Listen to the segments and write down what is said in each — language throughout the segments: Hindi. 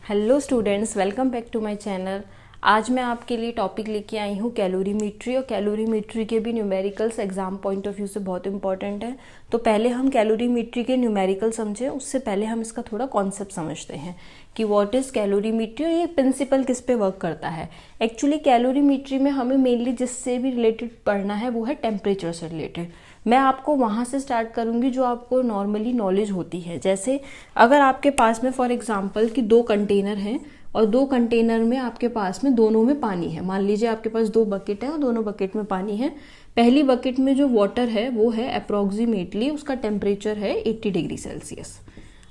Hello students, welcome back to my channel. आज मैं आपके लिए टॉपिक लेके आई हूँ कैलोरीमेट्री, और कैलोरीमेट्री के भी numericals exam point of view से बहुत इंपॉर्टेंट है। तो पहले हम कैलोरीमेट्री के न्यूमेरिकल समझें, उससे पहले हम इसका थोड़ा कॉन्सेप्ट समझते हैं कि व्हाट इज़ कैलोरीमेट्री और ये प्रिंसिपल किस पे वर्क करता है। एक्चुअली कैलोरीमेट्री में हमें मेनली जिससे भी रिलेटेड पढ़ना है वो है टेम्परेचर से रिलेटेड। मैं आपको वहाँ से स्टार्ट करूँगी जो आपको नॉर्मली नॉलेज होती है। जैसे अगर आपके पास में फॉर एग्जांपल कि दो कंटेनर हैं और दो कंटेनर में आपके पास में दोनों में पानी है। मान लीजिए आपके पास दो बकेट है और दोनों बकेट में पानी है। पहली बकेट में जो वाटर है वो है अप्रोक्सीमेटली उसका टेम्परेचर है 80 डिग्री सेल्सियस,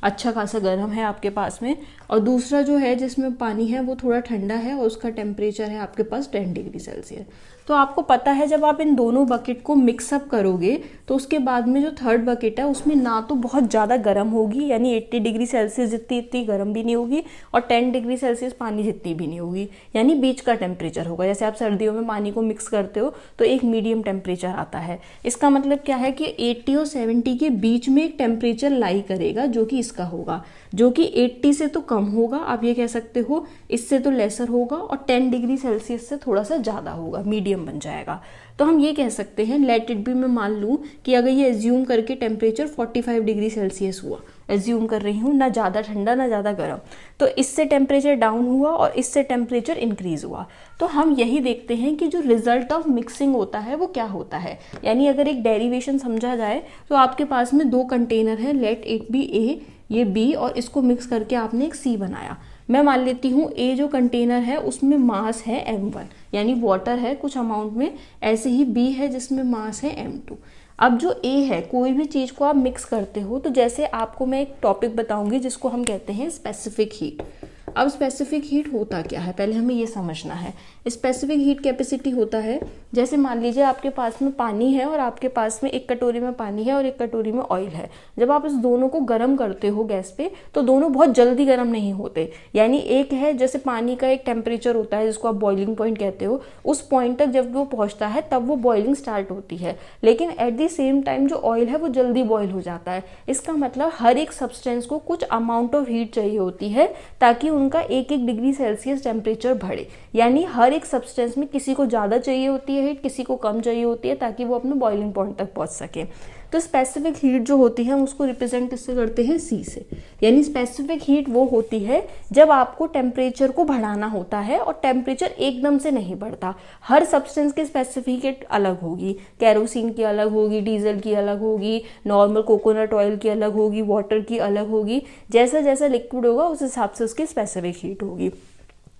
अच्छा खासा गर्म है आपके पास में। और दूसरा जो है जिसमें पानी है वो थोड़ा ठंडा है और उसका टेम्परेचर है आपके पास 10 डिग्री सेल्सियस। तो आपको पता है जब आप इन दोनों बकेट को मिक्सअप करोगे तो उसके बाद में जो थर्ड बकेट है उसमें ना तो बहुत ज़्यादा गर्म होगी, यानी 80 डिग्री सेल्सियस जितनी इतनी गर्म भी नहीं होगी, और 10 डिग्री सेल्सियस पानी जितनी भी नहीं होगी, यानी बीच का टेम्परेचर होगा। जैसे आप सर्दियों में पानी को मिक्स करते हो तो एक मीडियम टेम्परेचर आता है। इसका मतलब क्या है कि 80 और 70 के बीच में एक टेम्परेचर लाई करेगा जो कि इसका होगा, जो कि 80 से तो कम होगा, आप ये कह सकते हो, इससे तो लेसर होगा, और 10 डिग्री सेल्सियस से थोड़ा सा ज़्यादा होगा, मीडियम बन जाएगा। तो हम ये कह सकते हैं, लेट इट बी, मैं मान लूँ कि अगर ये एज्यूम करके टेम्परेचर 45 डिग्री सेल्सियस हुआ, एज्यूम कर रही हूँ, ना ज़्यादा ठंडा ना ज़्यादा गर्म, तो इससे टेम्परेचर डाउन हुआ और इससे टेम्परेचर इंक्रीज हुआ। तो हम यही देखते हैं कि जो रिजल्ट ऑफ मिक्सिंग होता है वो क्या होता है। यानी अगर एक डेरिवेशन समझा जाए तो आपके पास में दो कंटेनर हैं, लेट इट बी ए, ये बी, और इसको मिक्स करके आपने एक सी बनाया। मैं मान लेती हूँ ए जो कंटेनर है उसमें मास है m1, यानी वाटर है कुछ अमाउंट में, ऐसे ही बी है जिसमें मास है m2। अब जो ए है, कोई भी चीज़ को आप मिक्स करते हो तो जैसे आपको मैं एक टॉपिक बताऊंगी जिसको हम कहते हैं स्पेसिफिक हीट। अब स्पेसिफिक हीट होता क्या है पहले हमें ये समझना है। स्पेसिफिक हीट कैपेसिटी होता है, जैसे मान लीजिए आपके पास में पानी है और आपके पास में एक कटोरी में पानी है और एक कटोरी में ऑयल है। जब आप इस दोनों को गर्म करते हो गैस पे तो दोनों बहुत जल्दी गर्म नहीं होते। यानी एक है, जैसे पानी का एक टेम्परेचर होता है जिसको आप बॉइलिंग पॉइंट कहते हो, उस पॉइंट तक जब वो पहुंचता है तब वो बॉइलिंग स्टार्ट होती है, लेकिन एट द सेम टाइम जो ऑयल है वो जल्दी बॉयल हो जाता है। इसका मतलब हर एक सब्सटेंस को कुछ अमाउंट ऑफ हीट चाहिए होती है ताकि उनका एक एक डिग्री सेल्सियस टेम्परेचर बढ़े। यानी हर एक सब्सटेंस में किसी को ज़्यादा चाहिए होती है हीट, किसी को कम चाहिए होती है, ताकि वो अपने बॉइलिंग पॉइंट तक पहुंच सके। तो स्पेसिफिक हीट जो होती है हम उसको रिप्रेजेंट इससे करते हैं सी से। यानी स्पेसिफिक हीट वो होती है जब आपको टेम्परेचर को बढ़ाना होता है और टेम्परेचर एकदम से नहीं बढ़ता। हर सब्सटेंस की स्पेसिफिक हीट अलग होगी, कैरोसिन की अलग होगी, डीजल की अलग होगी, नॉर्मल कोकोनट ऑयल की अलग होगी, वाटर की अलग होगी। जैसा जैसा लिक्विड होगा उस हिसाब से उसकी स्पेसिफिक हीट होगी।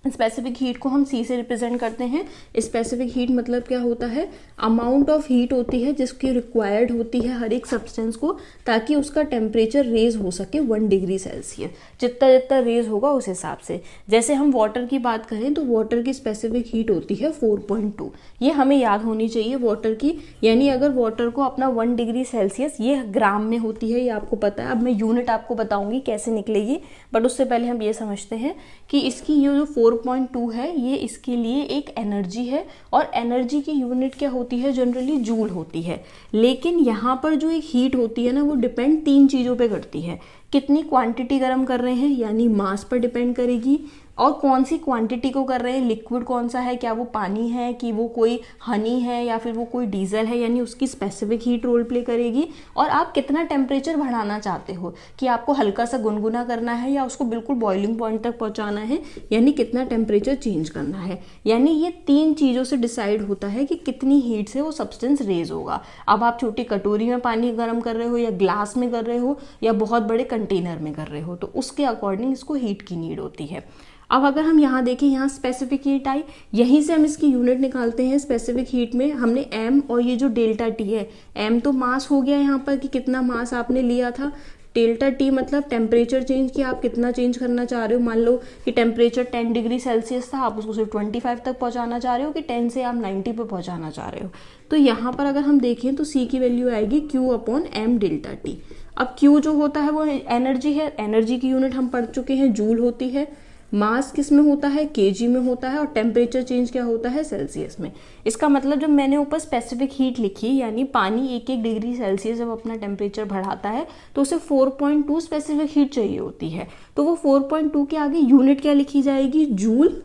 स्पेसिफिक हीट को हम सी से रिप्रेजेंट करते हैं। स्पेसिफिक हीट मतलब क्या होता है, अमाउंट ऑफ हीट होती है जिसकी रिक्वायर्ड होती है हर एक सब्सटेंस को ताकि उसका टेम्परेचर रेज हो सके 1 डिग्री सेल्सियस। जितना जितना रेज होगा उस हिसाब से। जैसे हम वाटर की बात करें तो वाटर की स्पेसिफिक हीट होती है 4.2, ये हमें याद होनी चाहिए वाटर की। यानी अगर वाटर को अपना 1 डिग्री सेल्सियस, ये ग्राम में होती है, ये आपको पता है। अब मैं यूनिट आपको बताऊंगी कैसे निकलेगी, बट उससे पहले हम ये समझते हैं कि इसकी ये जो 4.2 है ये इसके लिए एक एनर्जी है, और एनर्जी की यूनिट क्या होती है, जनरली जूल होती है। लेकिन यहाँ पर जो एक हीट होती है ना वो डिपेंड 3 चीज़ों पे करती है। कितनी क्वांटिटी गर्म कर रहे हैं यानी मास पर डिपेंड करेगी, और कौन सी क्वांटिटी को कर रहे हैं, लिक्विड कौन सा है, क्या वो पानी है कि वो कोई हनी है या फिर वो कोई डीजल है, यानी उसकी स्पेसिफिक हीट रोल प्ले करेगी। और आप कितना टेम्परेचर बढ़ाना चाहते हो, कि आपको हल्का सा गुनगुना करना है या उसको बिल्कुल बॉइलिंग पॉइंट तक पहुंचाना है, यानी कितना टेम्परेचर चेंज करना है। यानी ये 3 चीज़ों से डिसाइड होता है कि कितनी हीट से वो सब्सटेंस रेज होगा। अब आप छोटी कटोरी में पानी गर्म कर रहे हो या ग्लास में कर रहे हो या बहुत बड़े कंटेनर में कर रहे हो, तो उसके अकॉर्डिंग इसको हीट की नीड होती है। अब अगर हम यहाँ देखें, यहाँ स्पेसिफिक हीट आई, यहीं से हम इसकी यूनिट निकालते हैं। स्पेसिफिक हीट में हमने m और ये जो डेल्टा टी है, m तो मास हो गया यहाँ पर कि कितना मास आपने लिया था, डेल्टा टी मतलब टेम्परेचर चेंज, कि आप कितना चेंज करना चाह रहे हो। मान लो कि टेम्परेचर 10 डिग्री सेल्सियस था, आप उसको सिर्फ 25 तक पहुँचाना चाह रहे हो, कि 10 से आप 90 पे पहुँचाना चाह रहे हो। तो यहाँ पर अगर हम देखें तो c की वैल्यू आएगी Q/m डेल्टा टी। अब Q जो होता है वो एनर्जी है, एनर्जी की यूनिट हम पढ़ चुके हैं, जूल होती है। मास किस में होता है, केजी में होता है, और टेम्परेचर चेंज क्या होता है, सेल्सियस में। इसका मतलब जब मैंने ऊपर स्पेसिफिक हीट लिखी, यानी पानी 1 डिग्री सेल्सियस जब अपना टेम्परेचर बढ़ाता है तो उसे 4.2 स्पेसिफिक हीट चाहिए होती है। तो वो 4.2 के आगे यूनिट क्या लिखी जाएगी, जूल।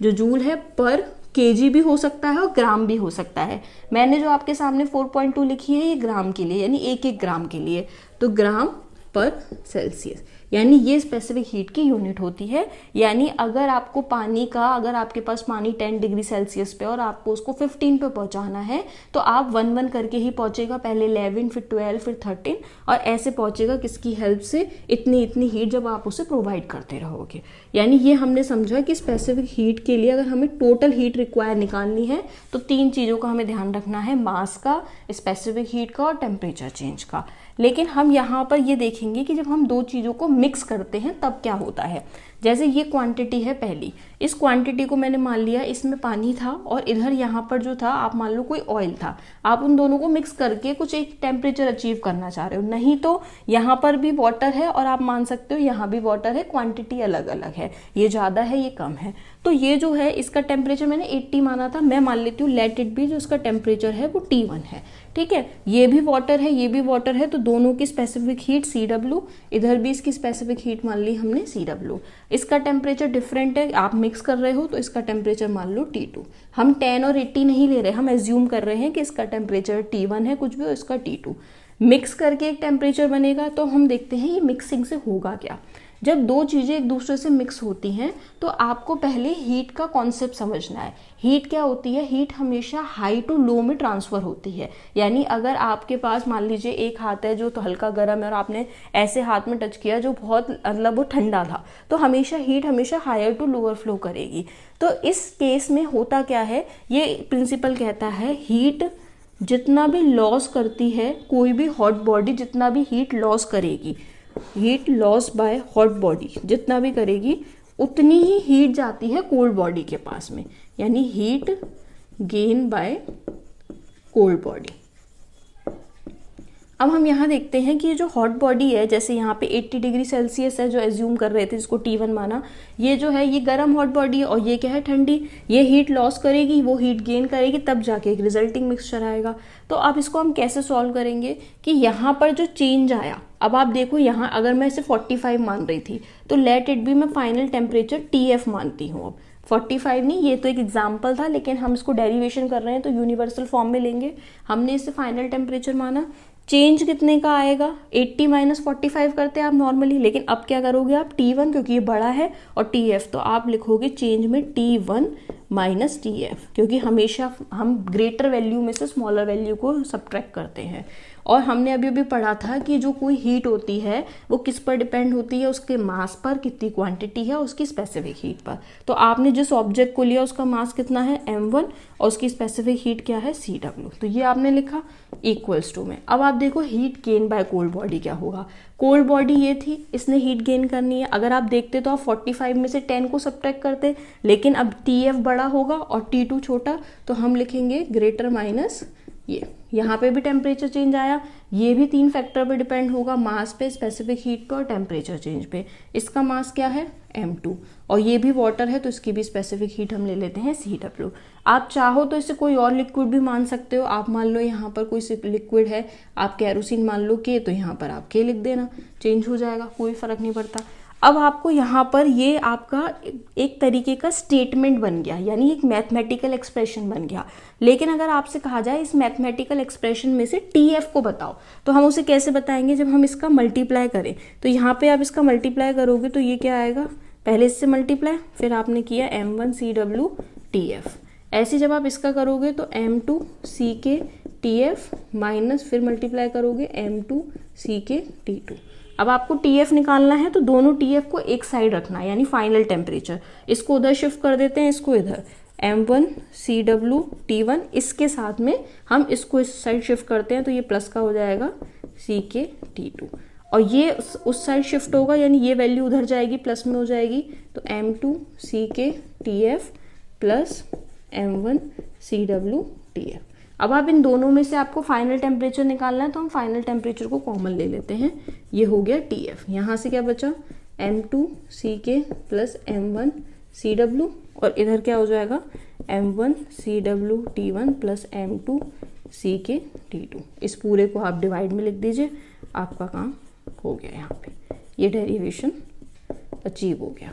जो जूल है पर केजी भी हो सकता है और ग्राम भी हो सकता है। मैंने जो आपके सामने 4.2 लिखी है ये ग्राम के लिए, यानी 1 ग्राम के लिए, तो ग्राम पर सेल्सियस, यानी ये स्पेसिफिक हीट की यूनिट होती है। यानी अगर आपको पानी का, अगर आपके पास पानी 10 डिग्री सेल्सियस पे और आपको उसको 15 पे पहुंचाना है तो आप 1 करके ही पहुंचेगा, पहले 11, फिर 12, फिर 13, और ऐसे पहुंचेगा किसकी हेल्प से, इतनी इतनी हीट जब आप उसे प्रोवाइड करते रहोगे। यानी ये हमने समझा कि स्पेसिफिक हीट के लिए अगर हमें टोटल हीट रिक्वायर निकालनी है तो 3 चीज़ों का हमें ध्यान रखना है, मास का, स्पेसिफिक हीट का और टेम्परेचर चेंज का। लेकिन हम यहाँ पर ये देखेंगे कि जब हम 2 चीज़ों को मिक्स करते हैं तब क्या होता है। जैसे ये क्वांटिटी है पहली, इस क्वांटिटी को मैंने मान लिया इसमें पानी था और इधर यहाँ पर जो था आप मान लो कोई ऑयल था, आप उन दोनों को मिक्स करके कुछ एक टेम्परेचर अचीव करना चाह रहे हो। नहीं तो यहाँ पर भी वाटर है और आप मान सकते हो यहाँ भी वाटर है, क्वांटिटी अलग अलग है, ये ज़्यादा है ये कम है। तो ये जो है इसका टेम्परेचर मैंने 80 माना था, मैं मान लेती हूँ लेट इट बी, जो इसका टेम्परेचर है वो T1 है। ठीक है, ये भी वाटर है ये भी वाटर है, तो दोनों की स्पेसिफिक हीट CW, इधर भी इसकी स्पेसिफिक हीट मान ली हमने CW। इसका टेम्परेचर डिफरेंट है, आप मिक्स कर रहे हो तो इसका टेम्परेचर मान लो T2। हम 10 और 80 नहीं ले रहे, हम एज्यूम कर रहे हैं कि इसका टेम्परेचर T1 है, कुछ भी हो इसका T2। मिक्स करके एक टेम्परेचर बनेगा। तो हम देखते हैं ये मिक्सिंग से होगा क्या। जब 2 चीज़ें एक दूसरे से मिक्स होती हैं तो आपको पहले हीट का कॉन्सेप्ट समझना है। हीट क्या होती है, हीट हमेशा हाई टू लो में ट्रांसफ़र होती है। यानी अगर आपके पास मान लीजिए एक हाथ है जो तो हल्का गर्म है और आपने ऐसे हाथ में टच किया जो बहुत मतलब वो ठंडा था, तो हमेशा हीट हमेशा हायर टू लोअर फ्लो करेगी। तो इस केस में होता क्या है, ये प्रिंसिपल कहता है हीट जितना भी लॉस करती है, कोई भी हॉट बॉडी जितना भी हीट लॉस करेगी, heat loss by hot body जितना भी करेगी उतनी ही हीट जाती है कोल्ड बॉडी के पास में, यानी heat gain by cold body. अब हम यहाँ देखते हैं कि ये जो हॉट बॉडी है, जैसे यहाँ पे 80 डिग्री सेल्सियस है जो एज्यूम कर रहे थे, जिसको T1 माना, ये जो है ये गर्म हॉट बॉडी है और ये क्या है, ठंडी। ये हीट लॉस करेगी, वो हीट गेन करेगी, तब जाके एक रिजल्टिंग मिक्सचर आएगा। तो अब इसको हम कैसे सॉल्व करेंगे कि यहाँ पर जो चेंज आया, अब आप देखो यहाँ अगर मैं इसे 45 मान रही थी तो लेट इट बी मैं फाइनल टेम्परेचर TF मानती हूँ। अब 45 नहीं, ये तो एक एग्जाम्पल था, लेकिन हम इसको डेरिवेशन कर रहे हैं तो यूनिवर्सल फॉर्म में लेंगे। हमने इसे फाइनल टेम्परेचर माना, चेंज कितने का आएगा, 80 - 45 करते हैं आप नॉर्मली, लेकिन अब क्या करोगे आप T1 क्योंकि ये बड़ा है और TF, तो आप लिखोगे चेंज में T1 - TF, क्योंकि हमेशा हम ग्रेटर वैल्यू में से स्मॉलर वैल्यू को सब्ट्रैक्ट करते हैं। और हमने अभी अभी पढ़ा था कि जो कोई हीट होती है वो किस पर डिपेंड होती है, उसके मास पर, कितनी क्वांटिटी है, उसकी स्पेसिफिक हीट पर। तो आपने जिस ऑब्जेक्ट को लिया उसका मास कितना है m1 और उसकी स्पेसिफिक हीट क्या है CW, तो ये आपने लिखा इक्वल्स टू में। अब आप देखो heat gain by cold body क्या होगा। कोल्ड बॉडी ये थी, इसने हीट गेन करनी है। अगर आप देखते तो आप 45 में से 10 को सब्ट्रैक्ट करते, लेकिन अब TF बड़ा होगा और T2 छोटा, तो हम लिखेंगे ग्रेटर माइनस ये। यहाँ पे भी टेम्परेचर चेंज आया, ये भी 3 फैक्टर पे डिपेंड होगा, मास पे, स्पेसिफिक हीट पे और टेम्परेचर चेंज पे। इसका मास क्या है m2 और ये भी वाटर है तो इसकी भी स्पेसिफिक हीट हम ले लेते हैं CW। आप चाहो तो इसे कोई और लिक्विड भी मान सकते हो। आप मान लो यहाँ पर कोई लिक्विड है, आप कैरोसिन मान लो K, तो यहाँ पर आप K लिख देना, चेंज हो जाएगा, कोई फर्क नहीं पड़ता। अब आपको यहाँ पर ये आपका एक तरीके का स्टेटमेंट बन गया, यानी एक मैथमेटिकल एक्सप्रेशन बन गया। लेकिन अगर आपसे कहा जाए इस मैथमेटिकल एक्सप्रेशन में से TF को बताओ, तो हम उसे कैसे बताएंगे, जब हम इसका मल्टीप्लाई करें। तो यहाँ पे आप इसका मल्टीप्लाई करोगे तो ये क्या आएगा, पहले इससे मल्टीप्लाई, फिर आपने किया m1 CW TF। ऐसे जब आप इसका करोगे तो m2 CK TF माइनस फिर मल्टीप्लाई करोगे m2 CK T2। अब आपको TF निकालना है तो दोनों TF को एक साइड रखना है, यानी फाइनल टेम्परेचर। इसको उधर शिफ्ट कर देते हैं, इसको इधर, m1 CW T1, इसके साथ में हम इसको इस साइड शिफ्ट करते हैं तो ये प्लस का हो जाएगा CK T2, और ये उस साइड शिफ्ट होगा, यानी ये वैल्यू उधर जाएगी, प्लस में हो जाएगी, तो m2 CK TF plus m1 CW TF। अब आप इन दोनों में से आपको फाइनल टेम्परेचर निकालना है तो हम फाइनल टेम्परेचर को कॉमन ले लेते हैं, ये हो गया TF। यहाँ से क्या बचा M2CK प्लस M1CW, और इधर क्या हो जाएगा M1CWT1 प्लस M2CKT2। इस पूरे को आप डिवाइड में लिख दीजिए, आपका काम हो गया। यहाँ पे ये डेरिवेशन अचीव हो गया।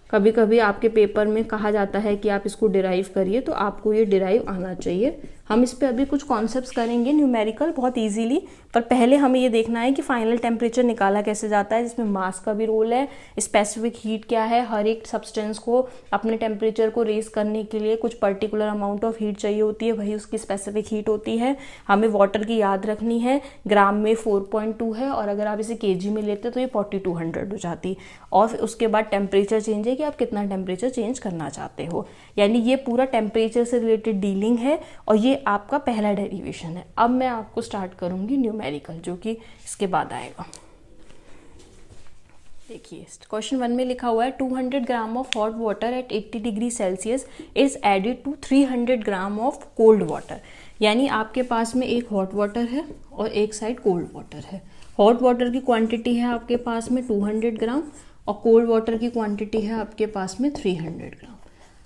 कभी कभी आपके पेपर में कहा जाता है कि आप इसको डिराइव करिए, तो आपको ये डिराइव आना चाहिए। हम इस पे अभी कुछ कॉन्सेप्ट्स करेंगे न्यूमेरिकल बहुत इजीली, पर पहले हमें ये देखना है कि फाइनल टेम्परेचर निकाला कैसे जाता है, जिसमें मास का भी रोल है, स्पेसिफिक हीट क्या है। हर एक सब्सटेंस को अपने टेम्परेचर को रेज करने के लिए कुछ पर्टिकुलर अमाउंट ऑफ हीट चाहिए होती है, वही उसकी स्पेसिफिक हीट होती है। हमें वाटर की याद रखनी है, ग्राम में 4.2 है, और अगर आप इसे केजी में लेते तो ये 4200 हो जाती। और उसके बाद टेम्परेचर चेंज है कि आप कितना टेम्परेचर चेंज करना चाहते हो, यानी ये पूरा टेम्परेचर से रिलेटेड डीलिंग है, और ये आपका पहला डेरिवेशन है। अब मैं आपको स्टार्ट करूंगी न्यूमेरिकल, जो कि इसके बाद आएगा। देखिए क्वेश्चन 1 में लिखा हुआ है 200 gram of hot water at 80 degree Celsius is added to 300 gram of cold water. यानी आपके पास में एक हॉट वाटर है और एक साइड कोल्ड वाटर है। हॉट वाटर की क्वांटिटी है आपके पास में 200 ग्राम और कोल्ड वाटर की क्वांटिटी है आपके पास में 300 ग्राम।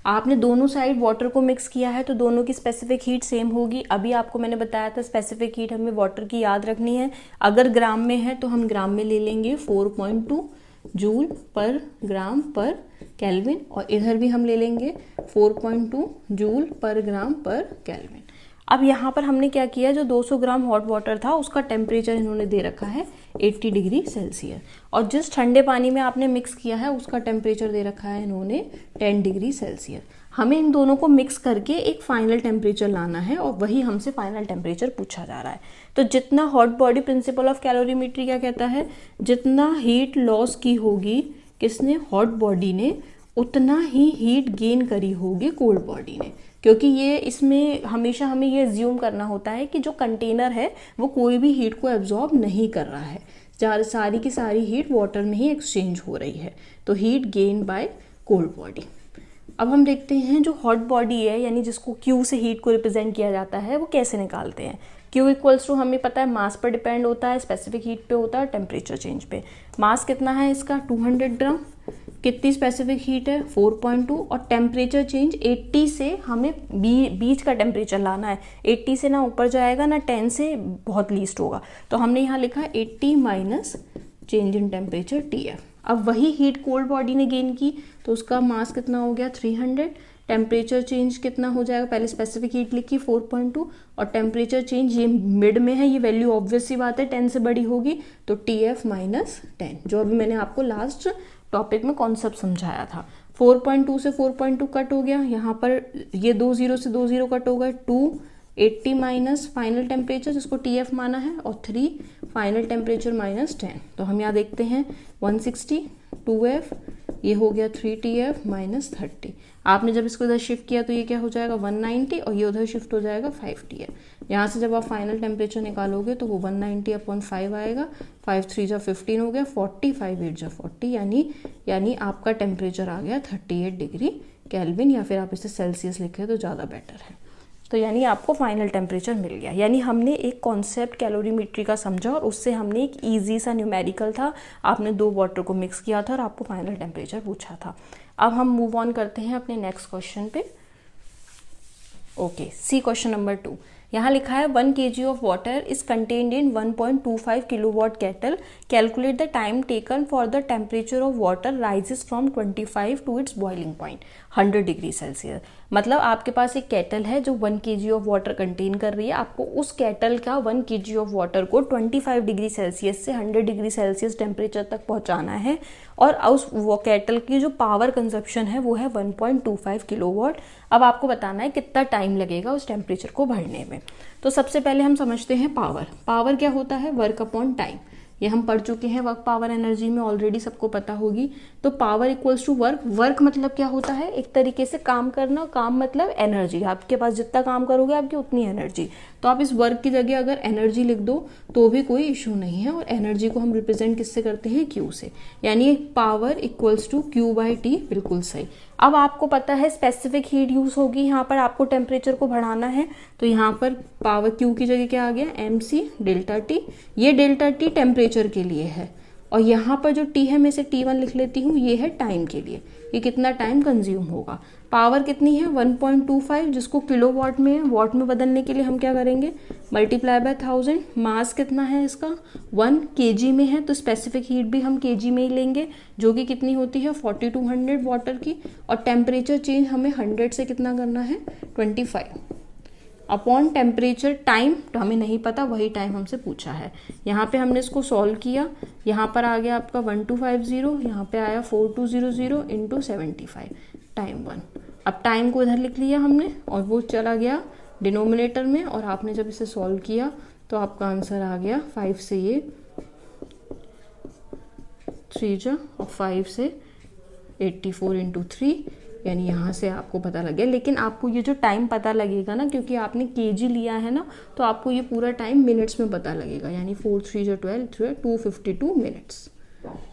आपने दोनों साइड वाटर को मिक्स किया है तो दोनों की स्पेसिफिक हीट सेम होगी। अभी आपको मैंने बताया था स्पेसिफिक हीट हमें वाटर की याद रखनी है। अगर ग्राम में है तो हम ग्राम में ले लेंगे 4.2 जूल पर ग्राम पर केल्विन, और इधर भी हम ले लेंगे 4.2 जूल पर ग्राम पर केल्विन। अब यहाँ पर हमने क्या किया, जो 200 ग्राम हॉट वाटर था उसका टेम्परेचर इन्होंने दे रखा है 80 डिग्री सेल्सियस, और जिस ठंडे पानी में आपने मिक्स किया है उसका टेम्परेचर दे रखा है इन्होंने 10 डिग्री सेल्सियस। हमें इन दोनों को मिक्स करके एक फाइनल टेम्परेचर लाना है, और वही हमसे फाइनल टेम्परेचर पूछा जा रहा है। तो जितना hot body principle of calorimetry क्या कहता है, जितना हीट लॉस की होगी किसने, हॉट बॉडी ने, उतना ही हीट गेन करी होगी कोल्ड बॉडी ने। क्योंकि ये इसमें हमेशा हमें ये अज्यूम करना होता है कि जो कंटेनर है वो कोई भी हीट को एब्जॉर्ब नहीं कर रहा है, सारी की सारी हीट वाटर में ही एक्सचेंज हो रही है। तो heat gain by cold body. अब हम देखते हैं जो हॉट बॉडी है, यानी जिसको Q से हीट को रिप्रेजेंट किया जाता है, वो कैसे निकालते हैं। Q इक्वल्स टू हमें पता है मास पर डिपेंड होता है, स्पेसिफिक हीट पे होता है, टेम्परेचर चेंज पे। मास कितना है इसका 200 ग्राम, कितनी स्पेसिफिक हीट है 4.2, और टेम्परेचर चेंज 80 से हमें बीच का टेम्परेचर लाना है। 80 से ना ऊपर जाएगा ना 10 से बहुत लीस्ट होगा, तो हमने यहाँ लिखा 80 minus change in temperature TF। अब वही हीट कोल्ड बॉडी ने गेन की, तो उसका मास कितना हो गया 300, टेम्परेचर चेंज कितना हो जाएगा, पहले स्पेसिफिक हीट लिखी 4.2, और टेम्परेचर चेंज ये मिड में है, ये वैल्यू ऑब्वियस सी बात है 10 से बड़ी होगी, तो TF माइनस 10, जो अभी मैंने आपको लास्ट टॉपिक में कॉन्सेप्ट समझाया था। 4.2 से 4.2 कट हो गया, यहाँ पर ये 2 0 से 2 0 कट हो गए, 280 माइनस फाइनल टेम्परेचर जिसको TF माना है, और 3 फाइनल टेम्परेचर माइनस 10। तो हम यहाँ देखते हैं 160 2F, ये हो गया 3TF माइनस 30। आपने जब इसको इधर शिफ्ट किया तो ये क्या हो जाएगा 190, और ये उधर शिफ्ट हो जाएगा 5TF। यहाँ से जब आप फाइनल टेम्परेचर निकालोगे तो वो 190/5 आएगा, 5 3 जा 15 हो गया, 40 5 8 जा 40, यानी आपका टेम्परेचर आ गया 38 डिग्री केल्विन, या फिर आप इसे सेल्सियस लिखे तो ज़्यादा बेटर है। तो यानी आपको फाइनल टेम्परेचर मिल गया। यानी हमने एक कॉन्सेप्ट कैलोरीमेट्री का समझा, और उससे हमने एक इजी सा न्यूमेरिकल था, आपने 2 वाटर को मिक्स किया था और आपको फाइनल टेम्परेचर पूछा था। अब हम मूव ऑन करते हैं अपने नेक्स्ट क्वेश्चन पे। Okay, see question number 2। यहाँ लिखा है 1 kg of water is contained in 1.25 kilowatt kettle, calculate the time taken for the temperature of water rises from 25 to its boiling point 100 degree Celsius. मतलब आपके पास एक केटल है जो 1 kg ऑफ वाटर कंटेन कर रही है, आपको उस केटल का 1 kg ऑफ वाटर को 25 डिग्री सेल्सियस से 100 डिग्री सेल्सियस टेम्परेचर तक पहुंचाना है, और उस वो केटल की जो पावर कंजप्शन है वो है 1.25 किलोवाट। अब आपको बताना है कितना टाइम लगेगा उस टेम्परेचर को बढ़ने में। तो सबसे पहले हम समझते हैं पावर क्या होता है, वर्क अपॉन टाइम। ये हम पढ़ चुके हैं वर्क पावर एनर्जी में, ऑलरेडी सबको पता होगी। तो पावर इक्वल्स टू वर्क मतलब क्या होता है, एक तरीके से काम करना, काम मतलब एनर्जी। आपके पास जितना काम करोगे आपकी उतनी एनर्जी, तो आप इस वर्क की जगह अगर एनर्जी लिख दो तो भी कोई इशू नहीं है। और एनर्जी को हम रिप्रेजेंट किससे करते हैं, Q से, यानी पावर इक्वल्स टू Q/T, बिल्कुल सही। अब आपको पता है स्पेसिफिक हीट यूज होगी, यहाँ पर आपको टेम्परेचर को बढ़ाना है, तो यहाँ पर पावर Q की जगह क्या आ गया, MC ΔT। ये ΔT टेम्परेचर के लिए है, और यहाँ पर जो टी है मैं इसे T1 लिख लेती हूँ, ये है टाइम के लिए, ये कितना टाइम कंज्यूम होगा। पावर कितनी है 1.25, जिसको किलोवाट में वॉट में बदलने के लिए हम क्या करेंगे, मल्टीप्लाई बाय 1000। मास कितना है इसका 1 kg में है, तो स्पेसिफिक हीट भी हम kg में ही लेंगे, जो कि कितनी होती है 4200 वाटर की। और टेम्परेचर चेंज हमें 100 से कितना करना है 25 अपॉन टेम्परेचर। टाइम तो हमें नहीं पता, वही टाइम हमसे पूछा है। यहाँ पे हमने इसको सॉल्व किया, यहाँ पर आ गया आपका 1250, यहाँ पे आया 4200 इंटू 75 टाइम 1। अब टाइम को इधर लिख लिया हमने और वो चला गया डिनोमिनेटर में, और आपने जब इसे सॉल्व किया तो आपका आंसर आ गया 5 से ये 3 जा और 5 से 84 इंटू 3, यानी यहाँ से आपको पता लग गया। लेकिन आपको ये जो टाइम पता लगेगा ना, क्योंकि आपने केजी लिया है ना, तो आपको ये पूरा टाइम मिनट्स में पता लगेगा, यानी 4 3 जा 12 252 मिनट्स।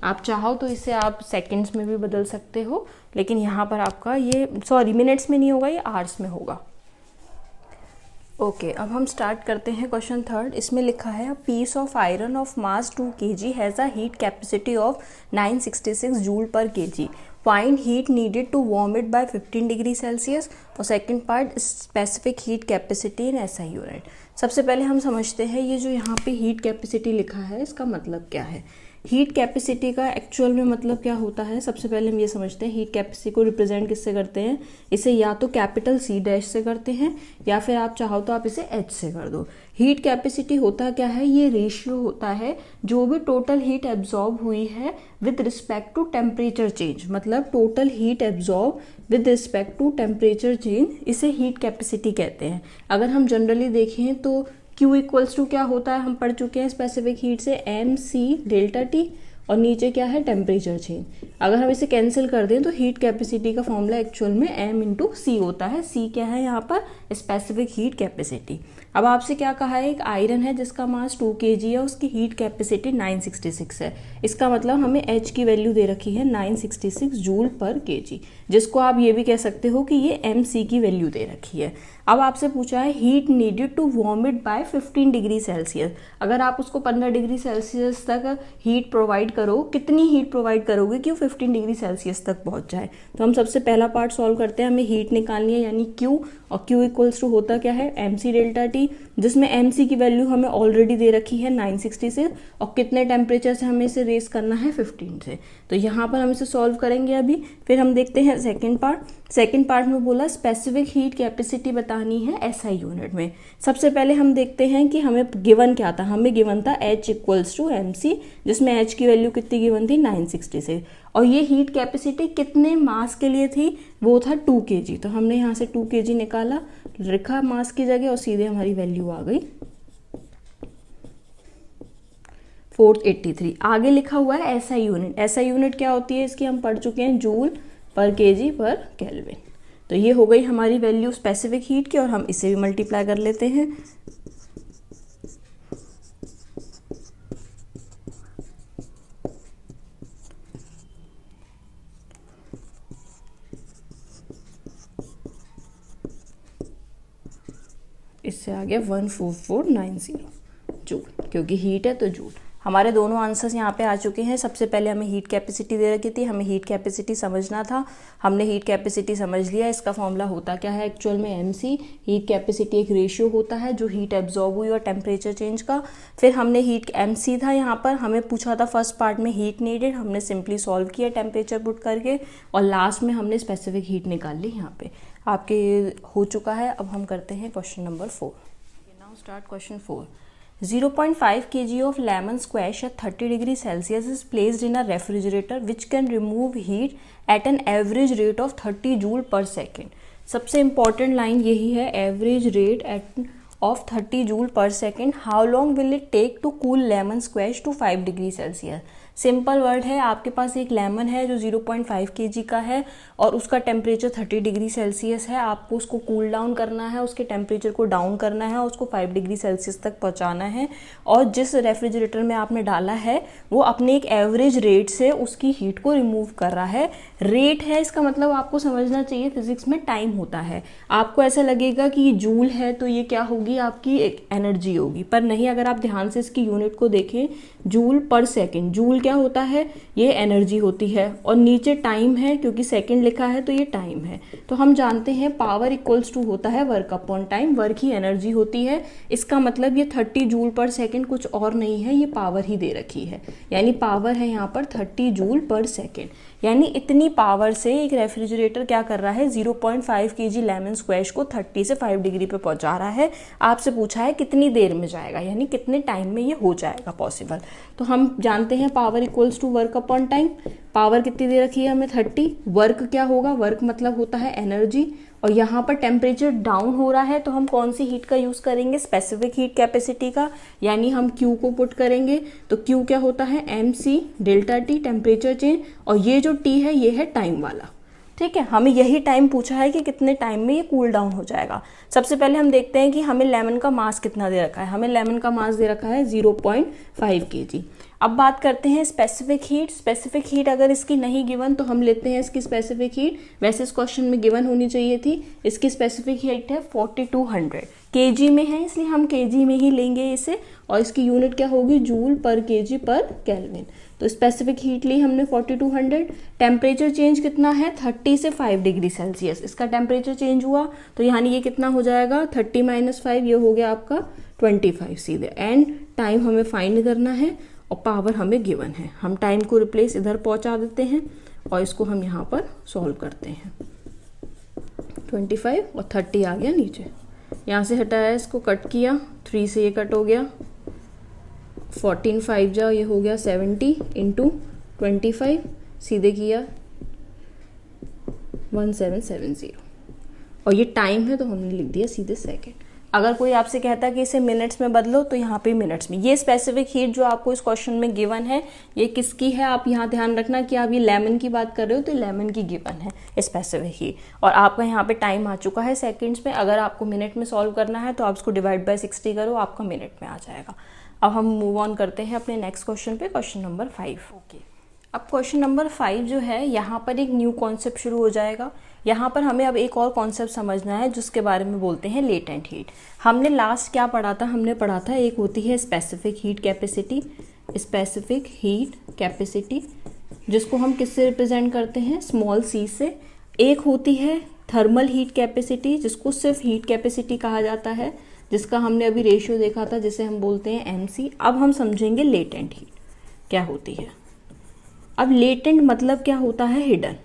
आप चाहो तो इसे आप सेकंड्स में भी बदल सकते हो, लेकिन यहाँ पर आपका ये मिनट्स में नहीं होगा, ये आवर्स में होगा। ओके, अब हम स्टार्ट करते हैं क्वेश्चन थर्ड। इसमें लिखा है a piece of iron of mass 2 kg has a heat capacity of 966 joule per kg। Find heat needed to warm it by 15 degree Celsius. और second part specific heat capacity in SI unit. सबसे पहले हम समझते हैं ये जो यहाँ पे हीट कैपेसिटी लिखा है इसका मतलब क्या है। हीट कैपेसिटी का एक्चुअल में मतलब क्या होता है, सबसे पहले हम ये समझते हैं हीट कैपेसिटी को रिप्रेजेंट किससे करते हैं। इसे या तो कैपिटल C डैश से करते हैं, या फिर आप चाहो तो आप इसे H से कर दो। हीट कैपेसिटी होता क्या है, ये रेशियो होता है जो भी टोटल हीट एब्जॉर्ब हुई है with respect to temperature change, मतलब total heat absorb with respect to temperature change, इसे हीट कैपेसिटी कहते हैं। अगर हम जनरली देखें तो Q इक्वल्स टू क्या होता है, हम पढ़ चुके हैं स्पेसिफिक हीट से MC डेल्टा T, और नीचे क्या है टेम्परेचर चेंज। अगर हम इसे कैंसिल कर दें तो हीट कैपेसिटी का फॉर्मूला एक्चुअल में M इंटू C होता है। C क्या है यहाँ पर, स्पेसिफिक हीट कैपेसिटी। अब आपसे क्या कहा है, एक आयरन है जिसका मास 2 kg है, उसकी हीट कैपेसिटी 966 है। इसका मतलब हमें H की वैल्यू दे रखी है 966 जूल पर kg, जिसको आप ये भी कह सकते हो कि ये MC की वैल्यू दे रखी है। अब आपसे पूछा है heat needed to warm it by 15 degree Celsius. अगर आप उसको 15 डिग्री सेल्सियस तक हीट प्रोवाइड करो, कितनी हीट प्रोवाइड करोगे कि वो 15 डिग्री सेल्सियस तक पहुंच जाए। तो हम सबसे पहला पार्ट सॉल्व करते हैं, हमें हीट निकालनी है यानी Q, और Q इक्वल्स टू होता क्या है MC डेल्टा T, जिसमें MC की वैल्यू हमें ऑलरेडी दे रखी है 966, और कितने टेम्परेचर से हमें इसे रेस करना है 15 से। तो यहाँ पर हम इसे सॉल्व करेंगे अभी। फिर हम देखते हैं सेकेंड पार्ट में बोला स्पेसिफिक हीट कैपेसिटी बतानी है SI यूनिट में। सबसे पहले हम देखते हैं कि हमें गिवन क्या था, हमें गिवन था H इक्वल्स टू MC, जिसमें H की वैल्यू कितनी गिवन थी 966, और ये हीट कैपेसिटी कितने मास के लिए थी, वो था 2 kg। तो हमने यहाँ से 2 kg निकाला, लिखा मास की जगह, और सीधे हमारी वैल्यू आ गई 483। आगे लिखा हुआ है SI यूनिट। SI यूनिट क्या होती है इसकी, हम पढ़ चुके हैं जूल पर kg पर केल्विन। तो ये हो गई हमारी वैल्यू स्पेसिफिक हीट की, और हम इसे भी मल्टीप्लाई कर लेते हैं। इससे आ गया 14490 जूल, क्योंकि हीट है तो जूल। हमारे दोनों आंसर्स यहाँ पे आ चुके हैं। सबसे पहले हमें हीट कैपेसिटी दे रखी थी, हमें हीट कैपेसिटी समझना था, हमने हीट कैपेसिटी समझ लिया। इसका फॉर्मूला होता क्या है एक्चुअल में MC। हीट कैपेसिटी एक रेशियो होता है जो हीट एब्जॉर्ब हुई और टेम्परेचर चेंज का। फिर हमने हीट MC था, यहाँ पर हमें पूछा था फर्स्ट पार्ट में हीट नीडेड, हमने सिंपली सॉल्व किया टेम्परेचर पुट करके, और लास्ट में हमने स्पेसिफिक हीट निकाल ली। यहाँ पे आपके हो चुका है। अब हम करते हैं question number 4। Now start question 4। 0.5 kg of lemon squash at 30 degree Celsius is placed in a refrigerator which can remove heat at an average rate of 30 joule per second। सबसे इम्पॉर्टेंट लाइन यही है, average rate at of 30 joule per second. How long will it take to cool lemon squash to 5 degree Celsius. Simple word है, आपके पास एक लेमन है जो 0.5 kg का है और उसका टेम्परेचर 30 डिग्री सेल्सियस है। आपको उसको कूल डाउन करना है, उसके टेम्परेचर को डाउन करना है और उसको 5 डिग्री सेल्सियस तक पहुंचाना है। और जिस रेफ्रिजरेटर में आपने डाला है वो अपने एक एवरेज रेट से उसकी हीट को रिमूव कर रहा है। रेट है, इसका मतलब आपको समझना चाहिए फिजिक्स में टाइम होता है। आपको ऐसा लगेगा कि ये जूल है तो ये क्या होगी, आपकी एक एनर्जी होगी, पर नहीं। अगर आप ध्यान से इसकी यूनिट को देखें, जूल पर सेकेंड। जूल क्या होता है, ये एनर्जी होती है, और नीचे टाइम है क्योंकि सेकंड लिखा है तो ये टाइम है। तो हम जानते हैं पावर इक्वल्स टू होता है वर्क अपॉन टाइम, वर्क ही एनर्जी होती है। इसका मतलब ये 30 जूल पर सेकेंड कुछ और नहीं है, ये पावर ही दे रखी है, यानी पावर है यहाँ पर 30 जूल पर सेकेंड। यानी इतनी पावर से एक रेफ्रिजरेटर क्या कर रहा है, 0.5 kg लेमन स्क्वैश को 30 से 5 डिग्री पे पहुंचा रहा है। आपसे पूछा है कितनी देर में जाएगा, यानी कितने टाइम में ये हो जाएगा पॉसिबल। तो हम जानते हैं power equals to work upon time. Power कितनी दे रखी है हमें 30, वर्क क्या होगा, वर्क मतलब होता है एनर्जी, और यहाँ पर टेम्परेचर डाउन हो रहा है तो हम कौन सी हीट का यूज़ करेंगे, स्पेसिफिक हीट कैपेसिटी का, यानी हम Q को पुट करेंगे। तो Q क्या होता है, MC delta T temperature change, और ये जो T है ये है टाइम वाला। ठीक है, हमें यही टाइम पूछा है कि कितने टाइम में ये कूल डाउन हो जाएगा। सबसे पहले हम देखते हैं कि हमें लेमन का मास कितना दे रखा है। हमें लेमन का मास दे रखा है 0.5 kg। अब बात करते हैं स्पेसिफिक हीट। स्पेसिफिक हीट अगर इसकी नहीं गिवन तो हम लेते हैं इसकी स्पेसिफिक हीट, वैसे इस क्वेश्चन में गिवन होनी चाहिए थी। इसकी स्पेसिफिक हीट है 4200 kg में है, इसलिए हम kg में ही लेंगे इसे, और इसकी यूनिट क्या होगी, जूल पर kg पर केल्विन। तो स्पेसिफिक हीट ली हमने 4200। टेम्परेचर चेंज कितना है, 30 से 5 डिग्री सेल्सियस इसका टेम्परेचर चेंज हुआ, तो यानी ये कितना हो जाएगा, 30 - 5, ये हो गया आपका 25 सीधे। एंड टाइम हमें फाइंड करना है और पावर हमें गिवन है। हम टाइम को रिप्लेस इधर पहुंचा देते हैं और इसको हम यहाँ पर सॉल्व करते हैं। 25 और 30 आ गया नीचे, यहाँ से हटाया, इसको कट किया, 3 से ये कट हो गया, 14 5 जा, ये हो गया 70 इंटू 25, सीधे किया 1770, और ये टाइम है तो हमने लिख दिया सीधे सेकंड। अगर कोई आपसे कहता है कि इसे मिनट्स में बदलो तो यहाँ पे मिनट्स में। ये स्पेसिफिक हीट जो आपको इस क्वेश्चन में गिवन है ये किसकी है, आप यहाँ ध्यान रखना कि आप ये लेमन की बात कर रहे हो तो लेमन की गिवन है स्पेसिफिक हीट, और आपका यहाँ पे टाइम आ चुका है सेकेंड्स में। अगर आपको मिनट में सॉल्व करना है तो आप इसको डिवाइड बाय 60 करो, आपका मिनट में आ जाएगा। अब हम मूव ऑन करते हैं अपने नेक्स्ट क्वेश्चन पे, क्वेश्चन नंबर 5। ओके, अब क्वेश्चन नंबर 5 जो है, यहाँ पर एक न्यू कॉन्सेप्ट शुरू हो जाएगा। यहाँ पर हमें अब एक और कॉन्सेप्ट समझना है जिसके बारे में बोलते हैं लेटेंट हीट। हमने लास्ट क्या पढ़ा था, हमने पढ़ा था एक होती है specific heat capacity, specific heat capacity जिसको हम किससे रिप्रेजेंट करते हैं, स्मॉल c से। एक होती है थर्मल हीट कैपेसिटी जिसको सिर्फ हीट कैपेसिटी कहा जाता है, जिसका हमने अभी रेशियो देखा था जिसे हम बोलते हैं MC। अब हम समझेंगे लेटेंट हीट क्या होती है। अब लेटेंट मतलब क्या होता है, हिडन।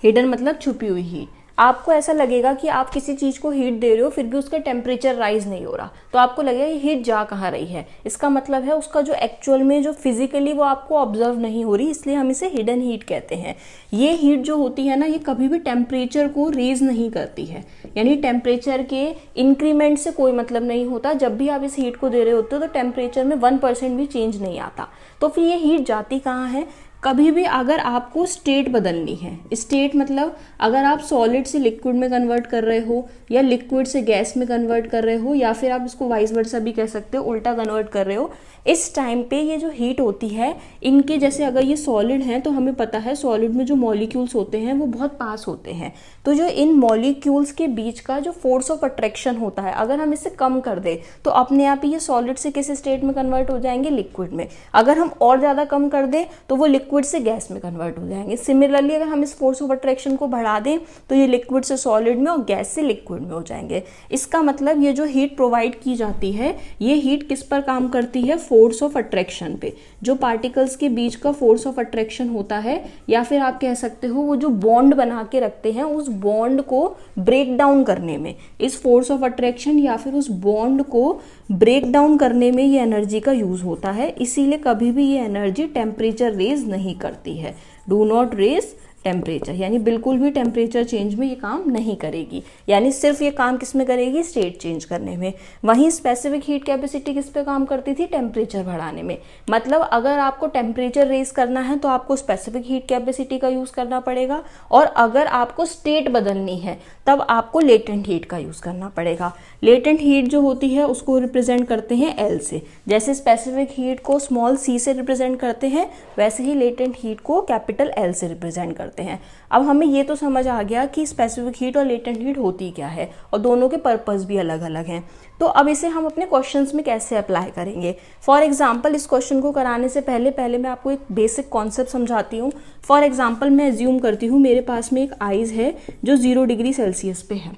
हिडन मतलब छुपी हुई हीट। आपको ऐसा लगेगा कि आप किसी चीज को हीट दे रहे हो फिर भी उसका टेम्परेचर राइज नहीं हो रहा, तो आपको लगेगा ये हीट जा कहाँ रही है। इसका मतलब है उसका जो एक्चुअल में जो फिजिकली वो आपको ऑब्जर्व नहीं हो रही, इसलिए हम इसे हिडन हीट कहते हैं। ये हीट जो होती है ना, ये कभी भी टेम्परेचर को रेज नहीं करती है, यानी टेम्परेचर के इंक्रीमेंट से कोई मतलब नहीं होता। जब भी आप इस हीट को दे रहे होते हो तो टेम्परेचर में 1% भी चेंज नहीं आता। तो फिर ये हीट जाती कहाँ है, कभी भी अगर आपको स्टेट बदलनी है, स्टेट मतलब अगर आप सॉलिड से लिक्विड में कन्वर्ट कर रहे हो या लिक्विड से गैस में कन्वर्ट कर रहे हो, या फिर आप इसको वाइस वर्सा भी कह सकते हो, उल्टा कन्वर्ट कर रहे हो, इस टाइम पे ये जो हीट होती है इनके, जैसे अगर ये सॉलिड हैं तो हमें पता है सॉलिड में जो मॉलिक्यूल्स होते हैं वो बहुत पास होते हैं, तो जो इन मॉलिक्यूल्स के बीच का जो फोर्स ऑफ अट्रैक्शन होता है अगर हम इसे कम कर दें तो अपने आप ही ये सॉलिड से किस स्टेट में कन्वर्ट हो जाएंगे, लिक्विड में। अगर हम और ज़्यादा कम कर दें तो वो लिक्विड से गैस में कन्वर्ट हो जाएंगे। सिमिलरली अगर हम इस फोर्स ऑफ अट्रैक्शन को बढ़ा दें तो ये लिक्विड से सॉलिड में और गैस से लिक्विड में हो जाएंगे। इसका मतलब ये जो हीट प्रोवाइड की जाती है ये हीट किस पर काम करती है, फोर्स ऑफ अट्रैक्शन पे। जो पार्टिकल्स के बीच का फोर्स ऑफ अट्रैक्शन होता है, या फिर आप कह सकते हो वो जो बॉन्ड बना के रखते हैं उस बॉन्ड को ब्रेक डाउन करने में, इस फोर्स ऑफ अट्रैक्शन या फिर उस बॉन्ड को ब्रेक डाउन करने में ये एनर्जी का यूज होता है। इसीलिए कभी भी ये एनर्जी टेम्परेचर रेज नहीं करती है, डू नॉट रेज टेम्परेचर, यानी बिल्कुल भी टेम्परेचर चेंज में ये काम नहीं करेगी, यानी सिर्फ ये काम किस में करेगी, स्टेट चेंज करने में। वहीं स्पेसिफिक हीट कैपेसिटी किस पे काम करती थी, टेम्परेचर बढ़ाने में। मतलब अगर आपको टेम्परेचर रेज करना है तो आपको स्पेसिफिक हीट कैपेसिटी का यूज करना पड़ेगा, और अगर आपको स्टेट बदलनी है तब आपको लेटेंट हीट का यूज करना पड़ेगा। लेटेंट हीट जो होती है उसको रिप्रेजेंट करते हैं L से, जैसे स्पेसिफिक हीट को स्मॉल c से रिप्रेजेंट करते हैं वैसे ही लेटेंट हीट को कैपिटल L से रिप्रेजेंट करते हैं। करते हैं। अब हमें ये तो समझ आ गया कि स्पेसिफिक हीट और लेटेंट हीट होती क्या है और दोनों के पर्पस भी अलग अलग हैं। तो अब इसे हम अपने क्वेश्चंस में कैसे अप्लाई करेंगे। फॉर एग्जांपल इस क्वेश्चन को कराने से पहले मैं आपको एक बेसिक कॉन्सेप्ट समझाती हूँ। फॉर एग्जांपल मैं एज्यूम करती हूँ मेरे पास में एक आइस है जो 0 डिग्री सेल्सियस पे है।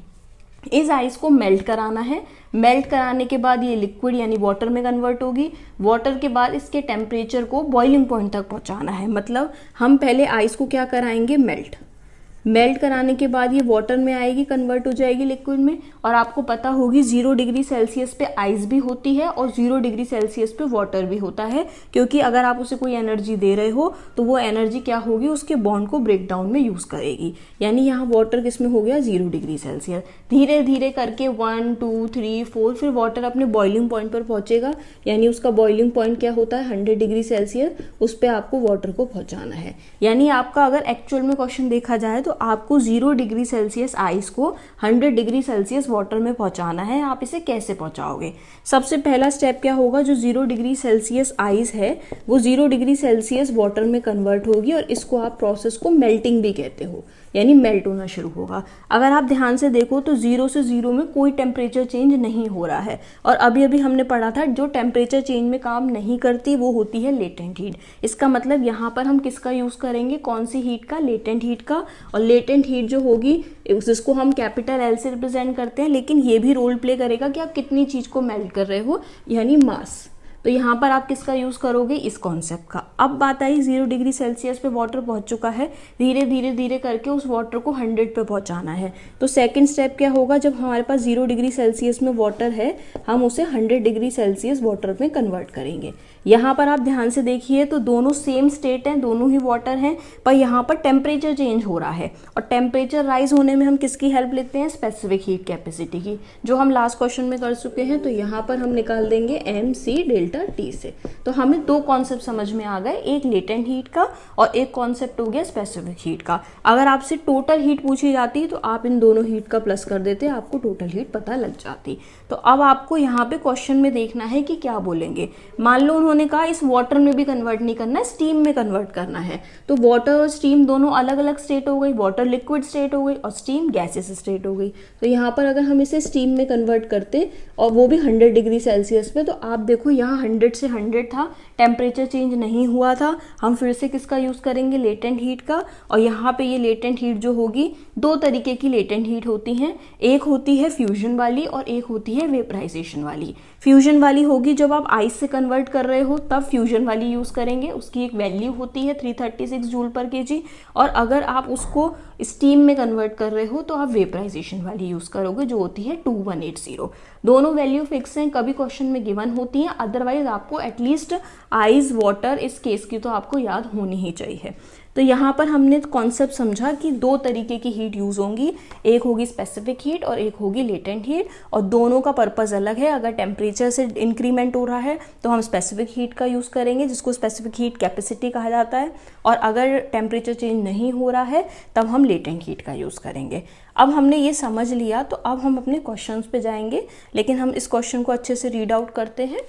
इस आइस को मेल्ट कराना है। मेल्ट कराने के बाद ये लिक्विड यानी वाटर में कन्वर्ट होगी। वाटर के बाद इसके टेम्परेचर को बॉइलिंग पॉइंट तक पहुंचाना है। मतलब हम पहले आइस को क्या कराएंगे, मेल्ट कराने के बाद ये वाटर में आएगी, कन्वर्ट हो जाएगी लिक्विड में। और आपको पता होगी 0 डिग्री सेल्सियस पे आइस भी होती है और 0 डिग्री सेल्सियस पे वाटर भी होता है, क्योंकि अगर आप उसे कोई एनर्जी दे रहे हो तो वो एनर्जी क्या होगी, उसके बॉन्ड को ब्रेक डाउन में यूज करेगी। यानी यहाँ वाटर किसमें हो गया, 0 डिग्री सेल्सियस। धीरे धीरे करके 1 2 3 4 फिर वाटर अपने बॉइलिंग पॉइंट पर पहुंचेगा। यानी उसका बॉइलिंग पॉइंट क्या होता है, 100 डिग्री सेल्सियस। उस पर आपको वाटर को पहुंचाना है। यानी आपका अगर एक्चुअल में क्वेश्चन देखा जाए तो आपको 0 डिग्री सेल्सियस आइस को 100 डिग्री सेल्सियस वाटर में पहुंचाना है। आप इसे कैसे पहुंचाओगे? सबसे पहला स्टेप क्या होगा, जो 0 डिग्री सेल्सियस आइस है वो 0 डिग्री सेल्सियस वाटर में कन्वर्ट होगी और इसको आप प्रोसेस को मेल्टिंग भी कहते हो, यानी मेल्ट होना शुरू होगा। अगर आप ध्यान से देखो तो 0 से 0 में कोई टेम्परेचर चेंज नहीं हो रहा है। और अभी अभी हमने पढ़ा था जो टेम्परेचर चेंज में काम नहीं करती वो होती है लेटेंट हीट। इसका मतलब यहाँ पर हम किसका यूज करेंगे, कौन सी हीट का, लेटेंट हीट का। और लेटेंट हीट जो होगी जिसको हम कैपिटल एल से रिप्रेजेंट करते हैं, लेकिन ये भी रोल प्ले करेगा कि आप कितनी चीज को मेल्ट कर रहे हो, यानी मास। तो यहाँ पर आप किसका यूज करोगे, इस कॉन्सेप्ट का। अब बात आई 0 डिग्री सेल्सियस पे वाटर पहुंच चुका है, धीरे धीरे धीरे करके उस वाटर को 100 पे पहुंचाना है। तो सेकंड स्टेप क्या होगा, जब हमारे पास 0 डिग्री सेल्सियस में वाटर है हम उसे 100 डिग्री सेल्सियस वाटर में कन्वर्ट करेंगे। यहाँ पर आप ध्यान से देखिए तो दोनों सेम स्टेट हैं, दोनों ही वाटर हैं, पर यहाँ पर टेम्परेचर चेंज हो रहा है। और टेम्परेचर राइज होने में हम किसकी हेल्प लेते हैं, स्पेसिफिक हीट कैपेसिटी की, जो हम लास्ट क्वेश्चन में कर चुके हैं। तो यहाँ पर हम निकाल देंगे mc डेल्टा t से। तो हमें दो कॉन्सेप्ट समझ में आ गए, एक लेटेंट हीट का और एक कॉन्सेप्ट हो गया स्पेसिफिक हीट का। अगर आपसे टोटल हीट पूछी जाती तो आप इन दोनों हीट का प्लस कर देते, आपको टोटल हीट पता लग जाती। तो अब आपको यहाँ पे क्वेश्चन में देखना है कि क्या बोलेंगे। मान लो उन्होंने कहा इस वाटर में भी कन्वर्ट नहीं करना है, स्टीम में कन्वर्ट करना है। तो वाटर और स्टीम दोनों अलग अलग स्टेट हो गई, वाटर लिक्विड स्टेट हो गई और स्टीम गैसेस स्टेट हो गई। तो यहाँ पर अगर हम इसे स्टीम में कन्वर्ट करते और वो भी 100 डिग्री सेल्सियस पे, तो आप देखो यहाँ 100 से 100 था, टेम्परेचर चेंज नहीं हुआ था। हम फिर से किसका यूज करेंगे, लेटेंट हीट का। और यहाँ पे ये लेटेंट हीट जो होगी, दो तरीके की लेटेंट हीट होती हैं, एक होती है फ्यूजन वाली और एक होती है वेपराइजेशन वाली। फ्यूजन वाली होगी जब आप आइस से कन्वर्ट कर रहे हो, तब फ्यूजन वाली यूज करेंगे। उसकी एक वैल्यू होती है 336 जूल पर केजी। और अगर आप उसको स्टीम में कन्वर्ट कर रहे हो तो आप वेपराइजेशन वाली यूज करोगे, जो होती है 2180। दोनों वैल्यू फिक्स हैं, कभी क्वेश्चन में गिवन होती हैं, अदरवाइज आपको एटलीस्ट आइस वाटर इस केस की तो आपको याद होनी ही चाहिए। तो यहाँ पर हमने कॉन्सेप्ट समझा कि दो तरीके की हीट यूज होंगी, एक होगी स्पेसिफिक हीट और एक होगी लेटेंट हीट, और दोनों का पर्पस अलग है। अगर टेम्परेचर से इंक्रीमेंट हो रहा है तो हम स्पेसिफिक हीट का यूज करेंगे, जिसको स्पेसिफिक हीट कैपेसिटी कहा जाता है। और अगर टेम्परेचर चेंज नहीं हो रहा है तब हम लेटेंट हीट का यूज करेंगे। अब हमने ये समझ लिया, तो अब हम अपने क्वेश्चंस पे जाएंगे, लेकिन हम इस क्वेश्चन को अच्छे से रीड आउट करते हैं।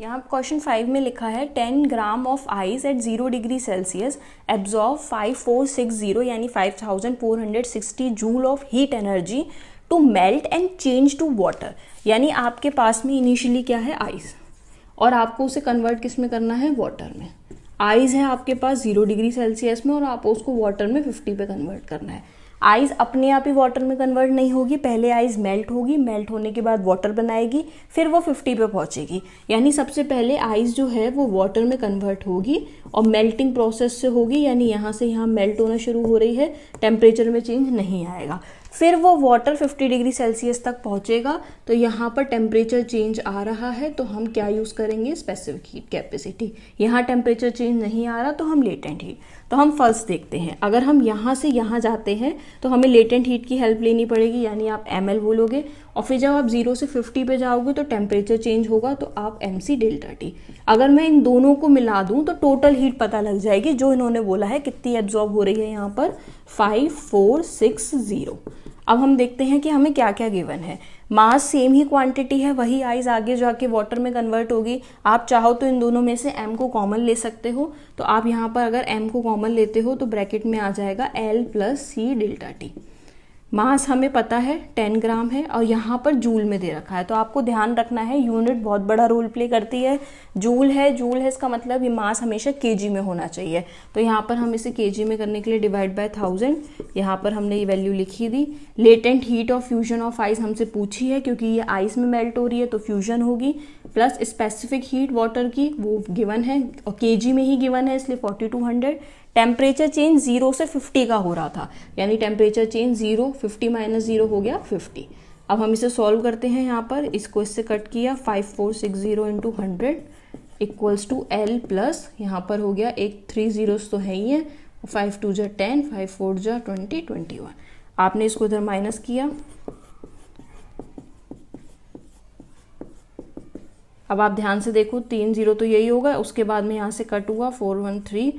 यहाँ क्वेश्चन 5 में लिखा है 10 gram of ice at 0 degree Celsius absorb 5460 यानी 5460 joule of heat energy to melt and change to water. यानी आपके पास में इनिशियली क्या है, आइस, और आपको उसे कन्वर्ट किस में करना है, वाटर में। आइस है आपके पास 0 डिग्री सेल्सियस में और आपको उसको वाटर में 50 पे कन्वर्ट करना है। आइस अपने आप ही वाटर में कन्वर्ट नहीं होगी, पहले आइस मेल्ट होगी, मेल्ट होने के बाद वाटर बनाएगी, फिर वो 50 पे पहुंचेगी। यानी सबसे पहले आइस जो है वो वाटर में कन्वर्ट होगी और मेल्टिंग प्रोसेस से होगी, यानी यहाँ से यहाँ मेल्ट होना शुरू हो रही है, टेम्परेचर में चेंज नहीं आएगा। फिर वो वाटर 50 डिग्री सेल्सियस तक पहुंचेगा, तो यहाँ पर टेम्परेचर चेंज आ रहा है, तो हम क्या यूज़ करेंगे, स्पेसिफिक हीट कैपेसिटी। यहाँ टेम्परेचर चेंज नहीं आ रहा तो हम लेटेंट हीट। तो हम फर्स्ट देखते हैं, अगर हम यहाँ से यहाँ जाते हैं तो हमें लेटेंट हीट की हेल्प लेनी पड़ेगी, यानी आप ml बोलोगे, और फिर जब आप 0 से 50 पे जाओगे तो टेम्परेचर चेंज होगा, तो आप mc डेल्टा t। अगर मैं इन दोनों को मिला दूं तो टोटल हीट पता लग जाएगी, जो इन्होंने बोला है कितनी एब्जॉर्ब हो रही है यहाँ पर, 5460। अब हम देखते हैं कि हमें क्या क्या गिवन है। मास सेम ही क्वांटिटी है, वही आइस आगे जाके वाटर में कन्वर्ट होगी। आप चाहो तो इन दोनों में से m को कॉमन ले सकते हो, तो आप यहाँ पर अगर m को कॉमन लेते हो तो ब्रैकेट में आ जाएगा L plus C delta T. Mass हमें पता है 10 ग्राम है और यहाँ पर जूल में दे रखा है, तो आपको ध्यान रखना है यूनिट बहुत बड़ा रोल प्ले करती है। जूल है इसका मतलब ये मास हमेशा केजी में होना चाहिए, तो यहाँ पर हम इसे केजी में करने के लिए डिवाइड बाय 1000, यहाँ पर हमने ये वैल्यू लिखी दी। Latent heat of fusion of ice हमसे पूछी है, क्योंकि ये आइस में मेल्ट हो रही है तो फ्यूजन होगी, प्लस स्पेसिफिक हीट वाटर की वो गिवन है और केजी में ही गिवन है, इसलिए 4200। टेम्परेचर चेंज 0 से 50 का हो रहा था, यानी टेम्परेचर चेंज 0, 50 माइनस 0 हो गया 50। अब हम इसे सॉल्व करते हैं, यहाँ पर इसको इससे कट किया, 5460 into 100 equals to L plus यहाँ पर हो गया एक 3 zeros तो है ही है, 5 2 जा 10, 5 4 जा 20, 21। आपने इसको इधर माइनस किया। अब आप ध्यान से देखो 3 0 तो यही होगा, उसके बाद में यहाँ से कट हुआ 413,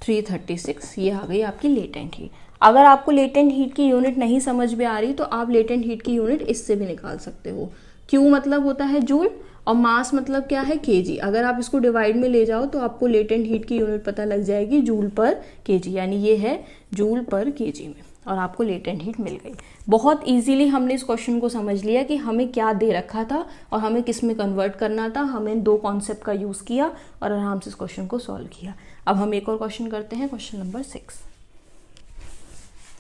336, ये आ गई आपकी लेटेंट हीट। अगर आपको लेटेंट हीट की यूनिट नहीं समझ में आ रही तो आप लेटेंट हीट की यूनिट इससे भी निकाल सकते हो। Q मतलब होता है जूल और मास मतलब क्या है केजी। अगर आप इसको डिवाइड में ले जाओ तो आपको लेटेंट हीट की यूनिट पता लग जाएगी जूल पर केजी, यानी ये है जूल पर केजी में, और आपको लेटेंट हीट मिल गई। बहुत इजीली हमने इस क्वेश्चन को समझ लिया कि हमें क्या दे रखा था और हमें किस में कन्वर्ट करना था। हमें दो कॉन्सेप्ट का यूज किया और आराम से इस क्वेश्चन को सॉल्व किया। अब हम एक और क्वेश्चन करते हैं, क्वेश्चन नंबर 6।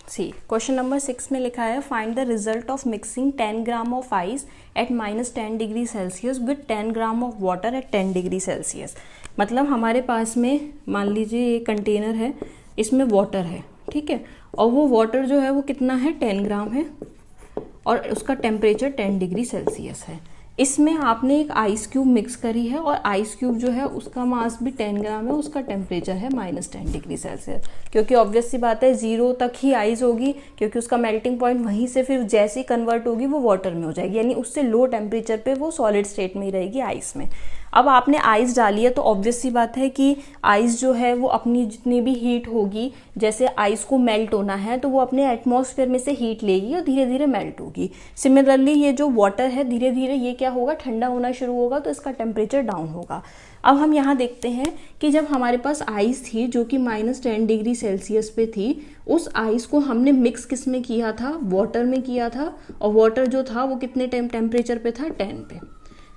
सी क्वेश्चन नंबर 6 में लिखा है find the result of mixing 10 gram of ice eight -10 degree Celsius with 10 gram of water eight 10 degree Celsius. मतलब हमारे पास में मान लीजिए ये कंटेनर है, इसमें वाटर है, ठीक है, और वो वाटर जो है वो कितना है 10 ग्राम है और उसका टेम्परेचर 10 डिग्री सेल्सियस है। इसमें आपने एक आइस क्यूब मिक्स करी है और आइस क्यूब जो है उसका मास भी 10 ग्राम है, उसका टेम्परेचर है -10 डिग्री सेल्सियस। क्योंकि ऑब्वियस सी बात है 0 तक ही आइस होगी, क्योंकि उसका मेल्टिंग पॉइंट वहीं से फिर जैसे ही कन्वर्ट होगी वो वाटर में हो जाएगी, यानी उससे लो टेम्परेचर पे वो सॉलिड स्टेट में ही रहेगी आइस में। अब आपने आइस डाली है तो ऑब्वियस सी बात है कि आइस जो है वो अपनी जितनी भी हीट होगी, जैसे आइस को मेल्ट होना है तो वो अपने एटमॉस्फेयर में से हीट लेगी और धीरे धीरे मेल्ट होगी। सिमिलरली ये जो वाटर है धीरे धीरे ये क्या होगा, ठंडा होना शुरू होगा, तो इसका टेम्परेचर डाउन होगा। अब हम यहाँ देखते हैं कि जब हमारे पास आइस थी जो कि -10 डिग्री सेल्सियस पे थी, उस आइस को हमने मिक्स किस में किया था, वाटर में किया था, और वाटर जो था वो कितने टेम्परेचर पे था, 10 पे।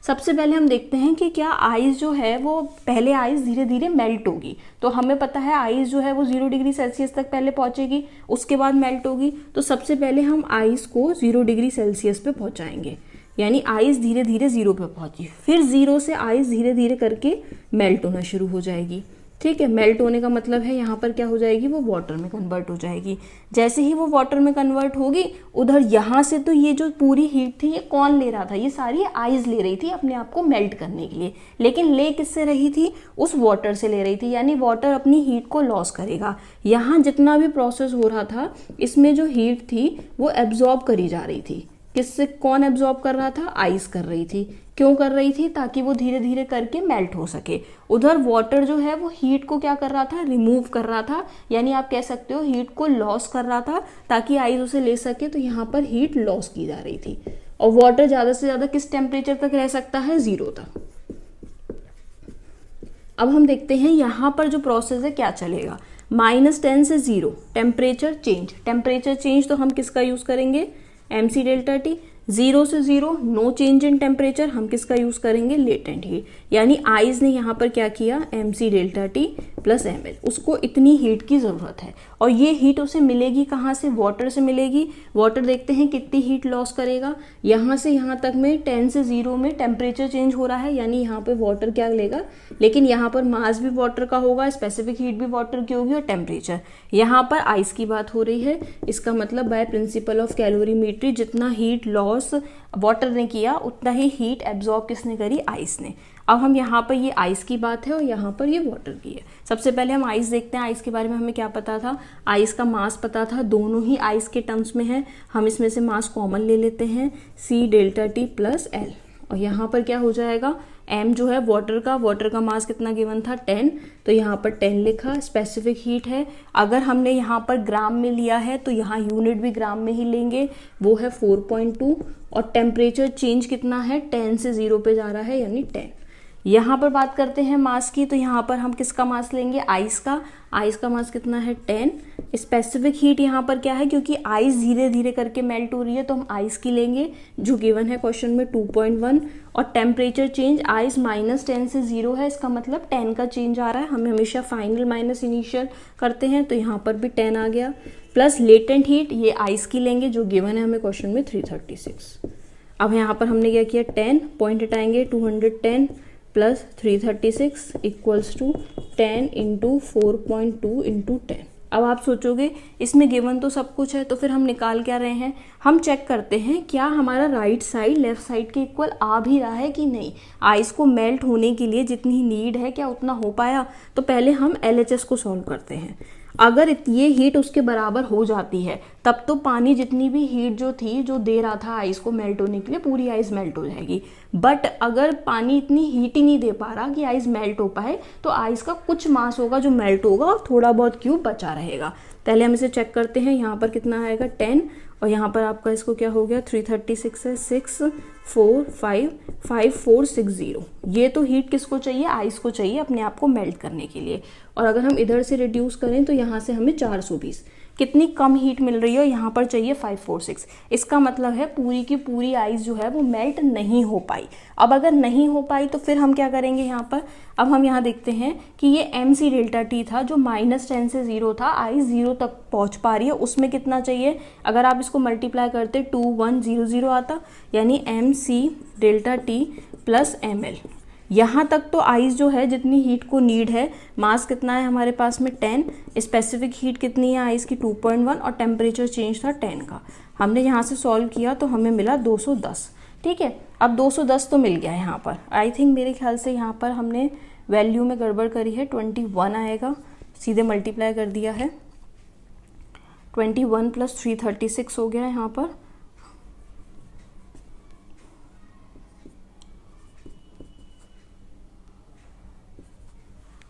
सबसे पहले हम देखते हैं कि क्या आइस जो है वो पहले आइस धीरे धीरे मेल्ट होगी, तो हमें पता है आइस जो है वो 0 डिग्री सेल्सियस तक पहले पहुंचेगी, उसके बाद मेल्ट होगी। तो सबसे पहले हम आइस को 0 डिग्री सेल्सियस पे पहुंचाएंगे, यानी आइस धीरे धीरे 0 पे पहुंची, फिर 0 से आइस धीरे धीरे करके मेल्ट होना शुरू हो जाएगी। ठीक है, मेल्ट होने का मतलब है यहाँ पर क्या हो जाएगी, वो वाटर में कन्वर्ट हो जाएगी। जैसे ही वो वाटर में कन्वर्ट होगी, उधर यहाँ से तो ये जो पूरी हीट थी ये कौन ले रहा था, ये सारी आइस ले रही थी अपने आप को मेल्ट करने के लिए, लेकिन ले किससे रही थी, उस वाटर से ले रही थी, यानी वाटर अपनी हीट को लॉस करेगा। यहाँ जितना भी प्रोसेस हो रहा था इसमें जो हीट थी वो एब्जॉर्ब करी जा रही थी। किससे, कौन एब्जॉर्ब कर रहा था, आइस कर रही थी। क्यों कर रही थी, ताकि वो धीरे धीरे करके मेल्ट हो सके। उधर वाटर जो है वो हीट को क्या कर रहा था, रिमूव कर रहा था, यानी आप कह सकते हो हीट को लॉस कर रहा था ताकि आइस उसे ले सके। तो यहाँ पर हीट लॉस की जा रही थी। और वाटर ज्यादा से ज्यादा किस टेम्परेचर तक रह सकता है, 0 तक। अब हम देखते हैं यहाँ पर जो प्रोसेस है क्या चलेगा, -10 से 0 टेम्परेचर चेंज। टेम्परेचर चेंज तो हम किसका यूज करेंगे, mc डेल्टा टी। 0 से 0 नो चेंज इन टेम्परेचर, हम किसका यूज करेंगे, लेटेंट हीट। यानी आइस ने यहाँ पर क्या किया, mc delta T plus ml, उसको इतनी हीट की जरूरत है। और ये हीट उसे मिलेगी कहाँ से, वाटर से मिलेगी। वाटर देखते हैं कितनी हीट लॉस करेगा, यहाँ से यहाँ तक में 10 से 0 में टेम्परेचर चेंज हो रहा है, यानी यहाँ पे वाटर क्या लेगा, लेकिन यहाँ पर मास भी वाटर का होगा, स्पेसिफिक हीट भी वाटर की होगी, और टेम्परेचर यहाँ पर आइस की बात हो रही है। इसका मतलब बाय प्रिंसिपल ऑफ कैलोरीमेट्री जितना हीट लॉस वाटर ने किया उतना ही हीट एब्जॉर्ब किसने करी, आइस ने। अब हम यहाँ पर ये आइस की बात है और यहाँ पर ये वाटर की है। सबसे पहले हम आइस देखते हैं। आइस के बारे में हमें क्या पता था, आइस का मास पता था, दोनों ही आइस के टर्म्स में है। हम इसमें से मास कॉमन ले लेते हैं, c delta T plus l, और यहाँ पर क्या हो जाएगा, m जो है वाटर का मास कितना गिवन था 10, तो यहाँ पर 10 लिखा। स्पेसिफिक हीट है, अगर हमने यहाँ पर ग्राम में लिया है तो यहाँ यूनिट भी ग्राम में ही लेंगे, वो है 4.2। और टेम्परेचर चेंज कितना है, 10 से 0 पे जा रहा है यानी 10। यहाँ पर बात करते हैं मास की, तो यहाँ पर हम किसका मास लेंगे, आइस का मास कितना है 10। स्पेसिफिक हीट यहाँ पर क्या है, क्योंकि आइस धीरे धीरे करके मेल्ट हो रही है तो हम आइस की लेंगे जो गिवन है क्वेश्चन में 2.1। और टेम्परेचर चेंज आइस -10 से 0 है, इसका मतलब 10 का चेंज आ रहा है, हमें हमेशा फाइनल माइनस इनिशियल करते हैं, तो यहाँ पर भी 10 आ गया। प्लस लेटेंट हीट, ये आइस की लेंगे जो गिवन है हमें क्वेश्चन में 336। अब यहाँ पर हमने क्या किया, 10 पॉइंट हटाएंगे, 210 plus 336 equals to 10 into 4.2 into 10। अब आप सोचोगे इसमें गिवन तो सब कुछ है, तो फिर हम निकाल क्या रहे हैं, हम चेक करते हैं क्या हमारा राइट साइड लेफ्ट साइड के इक्वल आ भी रहा है कि नहीं। आइस को मेल्ट होने के लिए जितनी नीड है क्या उतना हो पाया, तो पहले हम LHS को सॉल्व करते हैं। अगर ये हीट उसके बराबर हो जाती है तब तो पानी जितनी भी हीट जो थी जो दे रहा था आइस को मेल्ट होने के लिए, पूरी आइस मेल्ट हो जाएगी। बट अगर पानी इतनी हीट ही नहीं दे पा रहा कि आइस मेल्ट हो पाए, तो आइस का कुछ मास होगा जो मेल्ट होगा और थोड़ा बहुत क्यूब बचा रहेगा। पहले हम इसे चेक करते हैं, यहाँ पर कितना आएगा 10, और यहाँ पर आपका इसको क्या हो गया 336 है, 6 4 5 5 4 6 0। ये तो हीट किसको चाहिए, आइस को चाहिए अपने आप को मेल्ट करने के लिए। और अगर हम इधर से रिड्यूस करें तो यहाँ से हमें 420, कितनी कम हीट मिल रही है, यहाँ पर चाहिए 546। इसका मतलब है पूरी की पूरी आइस जो है वो मेल्ट नहीं हो पाई। अब अगर नहीं हो पाई तो फिर हम क्या करेंगे यहाँ पर, अब हम यहाँ देखते हैं कि ये mc डेल्टा टी था जो -10 से 0 था, आइस 0 तक पहुँच पा रही है, उसमें कितना चाहिए, अगर आप इसको मल्टीप्लाई करते 2100 आता, यानी mc delta T plus ml। यहाँ तक तो आइस जो है जितनी हीट को नीड है, मास कितना है हमारे पास में 10, स्पेसिफिक हीट कितनी है आइस की 2.1, और टेम्परेचर चेंज था 10 का। हमने यहाँ से सॉल्व किया तो हमें मिला 210। ठीक है, अब 210 तो मिल गया यहाँ पर। आई थिंक मेरे ख्याल से यहाँ पर हमने वैल्यू में गड़बड़ करी है, 21 आएगा, सीधे मल्टीप्लाई कर दिया है, 21 प्लस 336 हो गया यहाँ पर,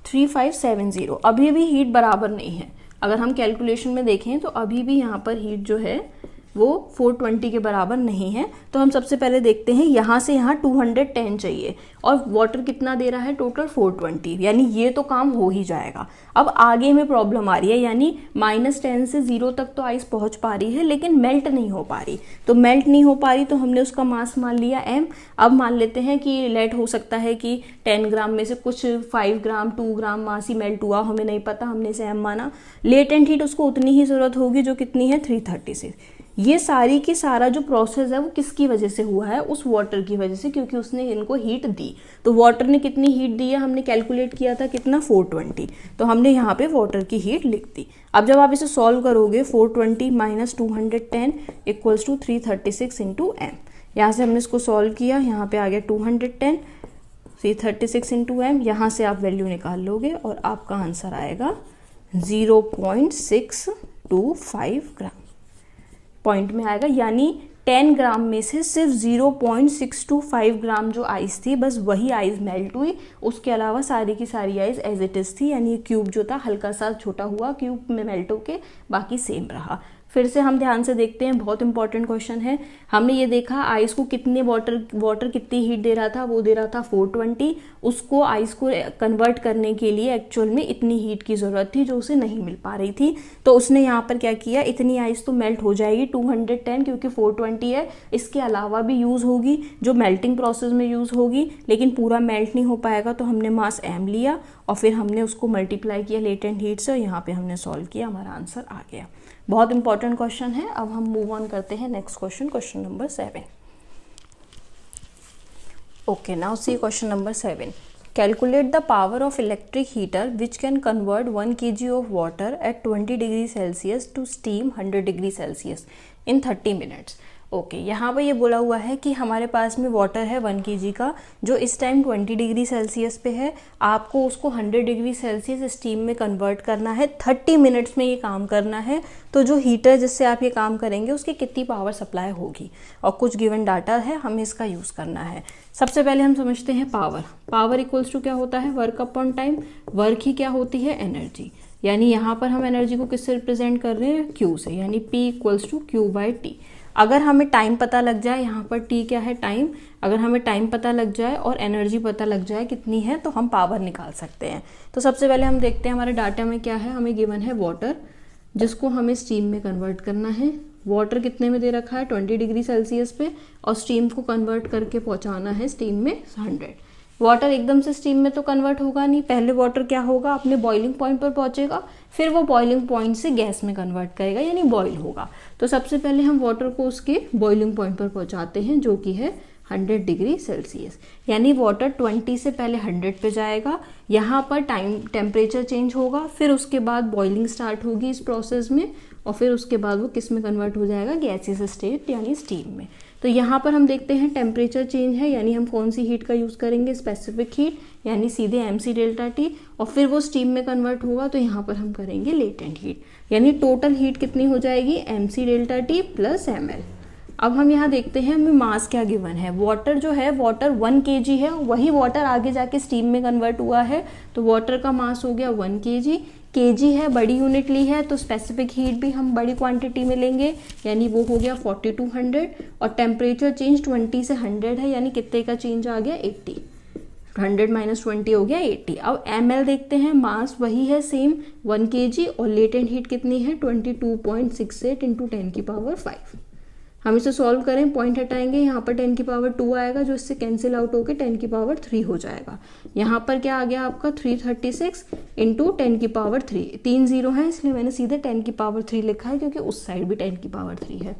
3570। अभी भी हीट बराबर नहीं है, अगर हम कैलकुलेशन में देखें तो अभी भी यहाँ पर हीट जो है वो 420 के बराबर नहीं है। तो हम सबसे पहले देखते हैं, यहाँ से यहाँ 210 चाहिए और वाटर कितना दे रहा है टोटल 420, यानी ये तो काम हो ही जाएगा। अब आगे में प्रॉब्लम आ रही है, यानी -10 से 0 तक तो आइस पहुँच पा रही है लेकिन मेल्ट नहीं हो पा रही। तो मेल्ट नहीं हो पा रही तो हमने उसका मास मान लिया m। अब मान लेते हैं कि लेट हो सकता है कि 10 ग्राम में से कुछ 5 ग्राम 2 ग्राम मास ही मेल्ट हुआ, हमें नहीं पता, हमने इसे m माना। लेटेंट हीट उसको उतनी ही ज़रूरत होगी जो कितनी है 336। ये सारी की सारा जो प्रोसेस है वो किसकी वजह से हुआ है, उस वाटर की वजह से, क्योंकि उसने इनको हीट दी। तो वाटर ने कितनी हीट दी है, हमने कैलकुलेट किया था कितना 420, तो हमने यहाँ पे वाटर की हीट लिख दी। अब जब आप इसे सॉल्व करोगे 420 minus 210 equals to 336 into M. यहाँ से हमने इसको सॉल्व किया, यहाँ पे आ गया 210, 336 इंटू एम। यहाँ से आप वैल्यू निकाल लोगे और आपका आंसर आएगा 0.625 ग्राम पॉइंट में आएगा। यानी 10 ग्राम में से सिर्फ 0.625 ग्राम जो आइस थी, बस वही आइस मेल्ट हुई, उसके अलावा सारी की सारी आइस एज इट इज थी। यानी क्यूब जो था हल्का सा छोटा हुआ, क्यूब में मेल्ट होके बाकी सेम रहा। फिर से हम ध्यान से देखते हैं, बहुत इंपॉर्टेंट क्वेश्चन है। हमने ये देखा आइस को कितने वाटर कितनी हीट दे रहा था, वो दे रहा था 420। उसको आइस को कन्वर्ट करने के लिए एक्चुअल में इतनी हीट की ज़रूरत थी जो उसे नहीं मिल पा रही थी। तो उसने यहाँ पर क्या किया, इतनी आइस तो मेल्ट हो जाएगी 210, क्योंकि 420 है, इसके अलावा भी यूज़ होगी जो मेल्टिंग प्रोसेस में यूज़ होगी, लेकिन पूरा मेल्ट नहीं हो पाएगा। तो हमने मास m लिया और फिर हमने उसको मल्टीप्लाई किया लेटेंट हीट से, और यहाँ पे हमने सॉल्व किया, हमारा आंसर आ गया। बहुत इंपॉर्टेंट क्वेश्चन है। अब हम मूव ऑन करते हैं next question, question number 7। Okay, now see question number 7। Calculate the power of electric heater which can convert 1 kg of water at 20 degree Celsius to steam 100 degree Celsius in 30 minutes. Okay, यहाँ पर ये बोला हुआ है कि हमारे पास में वाटर है 1 kg का, जो इस टाइम 20 डिग्री सेल्सियस पे है। आपको उसको 100 डिग्री सेल्सियस स्टीम में कन्वर्ट करना है, 30 मिनट्स में ये काम करना है। तो जो हीटर जिससे आप ये काम करेंगे उसकी कितनी पावर सप्लाई होगी, और कुछ गिवन डाटा है, हमें इसका यूज़ करना है। सबसे पहले हम समझते हैं पावर। पावर इक्वल्स टू क्या होता है, वर्क अपॉन टाइम। वर्क ही क्या होती है, एनर्जी। यानी यहाँ पर हम एनर्जी को किससे रिप्रेजेंट कर रहे हैं, Q से, यानी P इक्वल्स टू Q/T। अगर हमें टाइम पता लग जाए, यहाँ पर T क्या है, टाइम, अगर हमें टाइम पता लग जाए और एनर्जी पता लग जाए कितनी है, तो हम पावर निकाल सकते हैं। तो सबसे पहले हम देखते हैं हमारे डाटा में क्या है। हमें गिवन है वाटर, जिसको हमें स्टीम में कन्वर्ट करना है। वाटर कितने में दे रखा है, 20 डिग्री सेल्सियस पे, और स्टीम को कन्वर्ट करके पहुंचाना है स्टीम में 100। वाटर एकदम से स्टीम में तो कन्वर्ट होगा नहीं, पहले वाटर क्या होगा, अपने बॉइलिंग पॉइंट पर पहुंचेगा, फिर वो बॉइलिंग पॉइंट से गैस में कन्वर्ट करेगा, यानी बॉईल होगा। तो सबसे पहले हम वाटर को उसके बॉइलिंग पॉइंट पर पहुंचाते हैं, जो कि है 100 डिग्री सेल्सियस। यानी वाटर 20 से पहले 100 पे जाएगा, यहाँ पर टेम्परेचर चेंज होगा, फिर उसके बाद बॉइलिंग स्टार्ट होगी इस प्रोसेस में, और फिर उसके बाद वो किस में कन्वर्ट हो जाएगा, गैसियस स्टेट यानी स्टीम में। तो यहाँ पर हम देखते हैं टेम्परेचर चेंज है, यानी हम कौन सी हीट का यूज़ करेंगे, स्पेसिफिक हीट, यानी सीधे mc∆T, और फिर वो स्टीम में कन्वर्ट होगा, तो यहाँ पर हम करेंगे लेटेंट हीट, यानी टोटल हीट कितनी हो जाएगी, mc∆T प्लस ml। अब हम यहाँ देखते हैं हमें मास क्या गिवन है। वाटर जो है, वाटर 1 kg है, वही वाटर आगे जाके स्टीम में कन्वर्ट हुआ है, तो वाटर का मास हो गया 1 kg। kg है, बड़ी यूनिट ली है, तो स्पेसिफिक हीट भी हम बड़ी क्वांटिटी में लेंगे, यानी वो हो गया 4200। और टेम्परेचर चेंज 20 से 100 है, यानी कितने का चेंज आ गया, 80। 100 माइनस 20 हो गया 80। अब ml देखते हैं, मास वही है सेम 1 kg, और लेटेंट हीट कितनी है, 22.68 इंटू 10⁵। हम इसे सॉल्व करें, पॉइंट हटाएंगे, यहाँ पर 10⁻² आएगा, जो इससे कैंसिल आउट होकर 10⁻³ हो जाएगा। यहाँ पर क्या आ गया आपका, 336 इंटू 10⁻³। 3 जीरो है, इसलिए मैंने सीधे 10⁻³ लिखा है, क्योंकि उस साइड भी 10⁻³ है।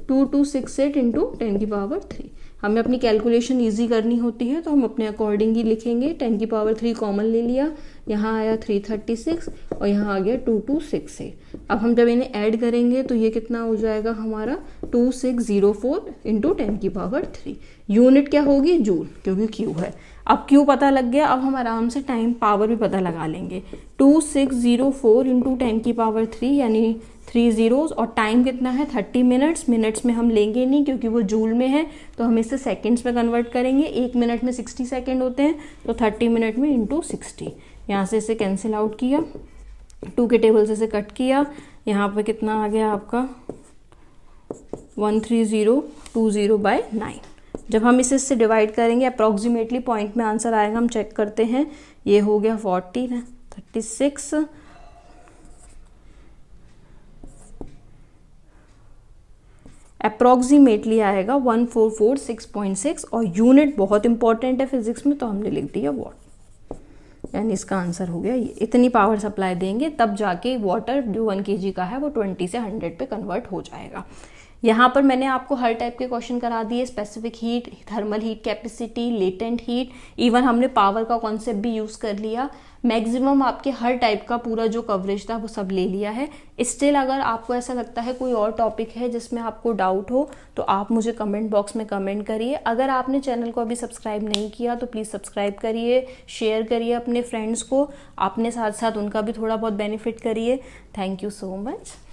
2268 इंटू 10⁻³। हमें अपनी कैलकुलेशन ईजी करनी होती है, तो हम अपने अकॉर्डिंग ही लिखेंगे। 10⁻³ कॉमन ले लिया, यहाँ आया 336 और यहाँ आ गया 2268। अब हम जब इन्हें ऐड करेंगे तो ये कितना हो जाएगा हमारा, 2604 इंटू 10⁻³। यूनिट क्या होगी, जूल, क्योंकि क्यू है। अब क्यू पता लग गया, अब हम आराम से टाइम पावर भी पता लगा लेंगे। 2604 इंटू 10⁻³ यानी 3 zeros, और टाइम कितना है, 30 मिनट्स। मिनट्स में हम लेंगे नहीं, क्योंकि वो जूल में है, तो हम इसे सेकंड्स में कन्वर्ट करेंगे। 1 मिनट में 60 सेकंड होते हैं, तो 30 मिनट में इंटू 60। यहाँ से इसे कैंसिल आउट किया, 2 के टेबल से इसे कट किया, यहाँ पे कितना आ गया आपका 13020/9। जब हम इसे इससे डिवाइड करेंगे, अप्रॉक्सीमेटली पॉइंट में आंसर आएगा, हम चेक करते हैं। ये हो गया 40, 36, अप्रॉक्सीमेटली आएगा 1446.6। और यूनिट बहुत इंपॉर्टेंट है फिजिक्स में, तो हमने लिख दिया वॉट, यानी इसका आंसर हो गया ये। इतनी पावर सप्लाई देंगे तब जाके वाटर जो 1 kg का है वो 20 से 100 पे कन्वर्ट हो जाएगा। यहाँ पर मैंने आपको हर टाइप के क्वेश्चन करा दिए, specific heat, thermal heat capacity, latent heat, even हमने पावर का कॉन्सेप्ट भी यूज़ कर लिया। मैक्सिमम आपके हर टाइप का पूरा जो कवरेज था वो सब ले लिया है। स्टिल अगर आपको ऐसा लगता है कोई और टॉपिक है जिसमें आपको डाउट हो, तो आप मुझे कमेंट बॉक्स में कमेंट करिए। अगर आपने चैनल को अभी सब्सक्राइब नहीं किया तो प्लीज़ सब्सक्राइब करिए, शेयर करिए अपने फ्रेंड्स को, अपने साथ साथ उनका भी थोड़ा बहुत बेनिफिट करिए। Thank you so much.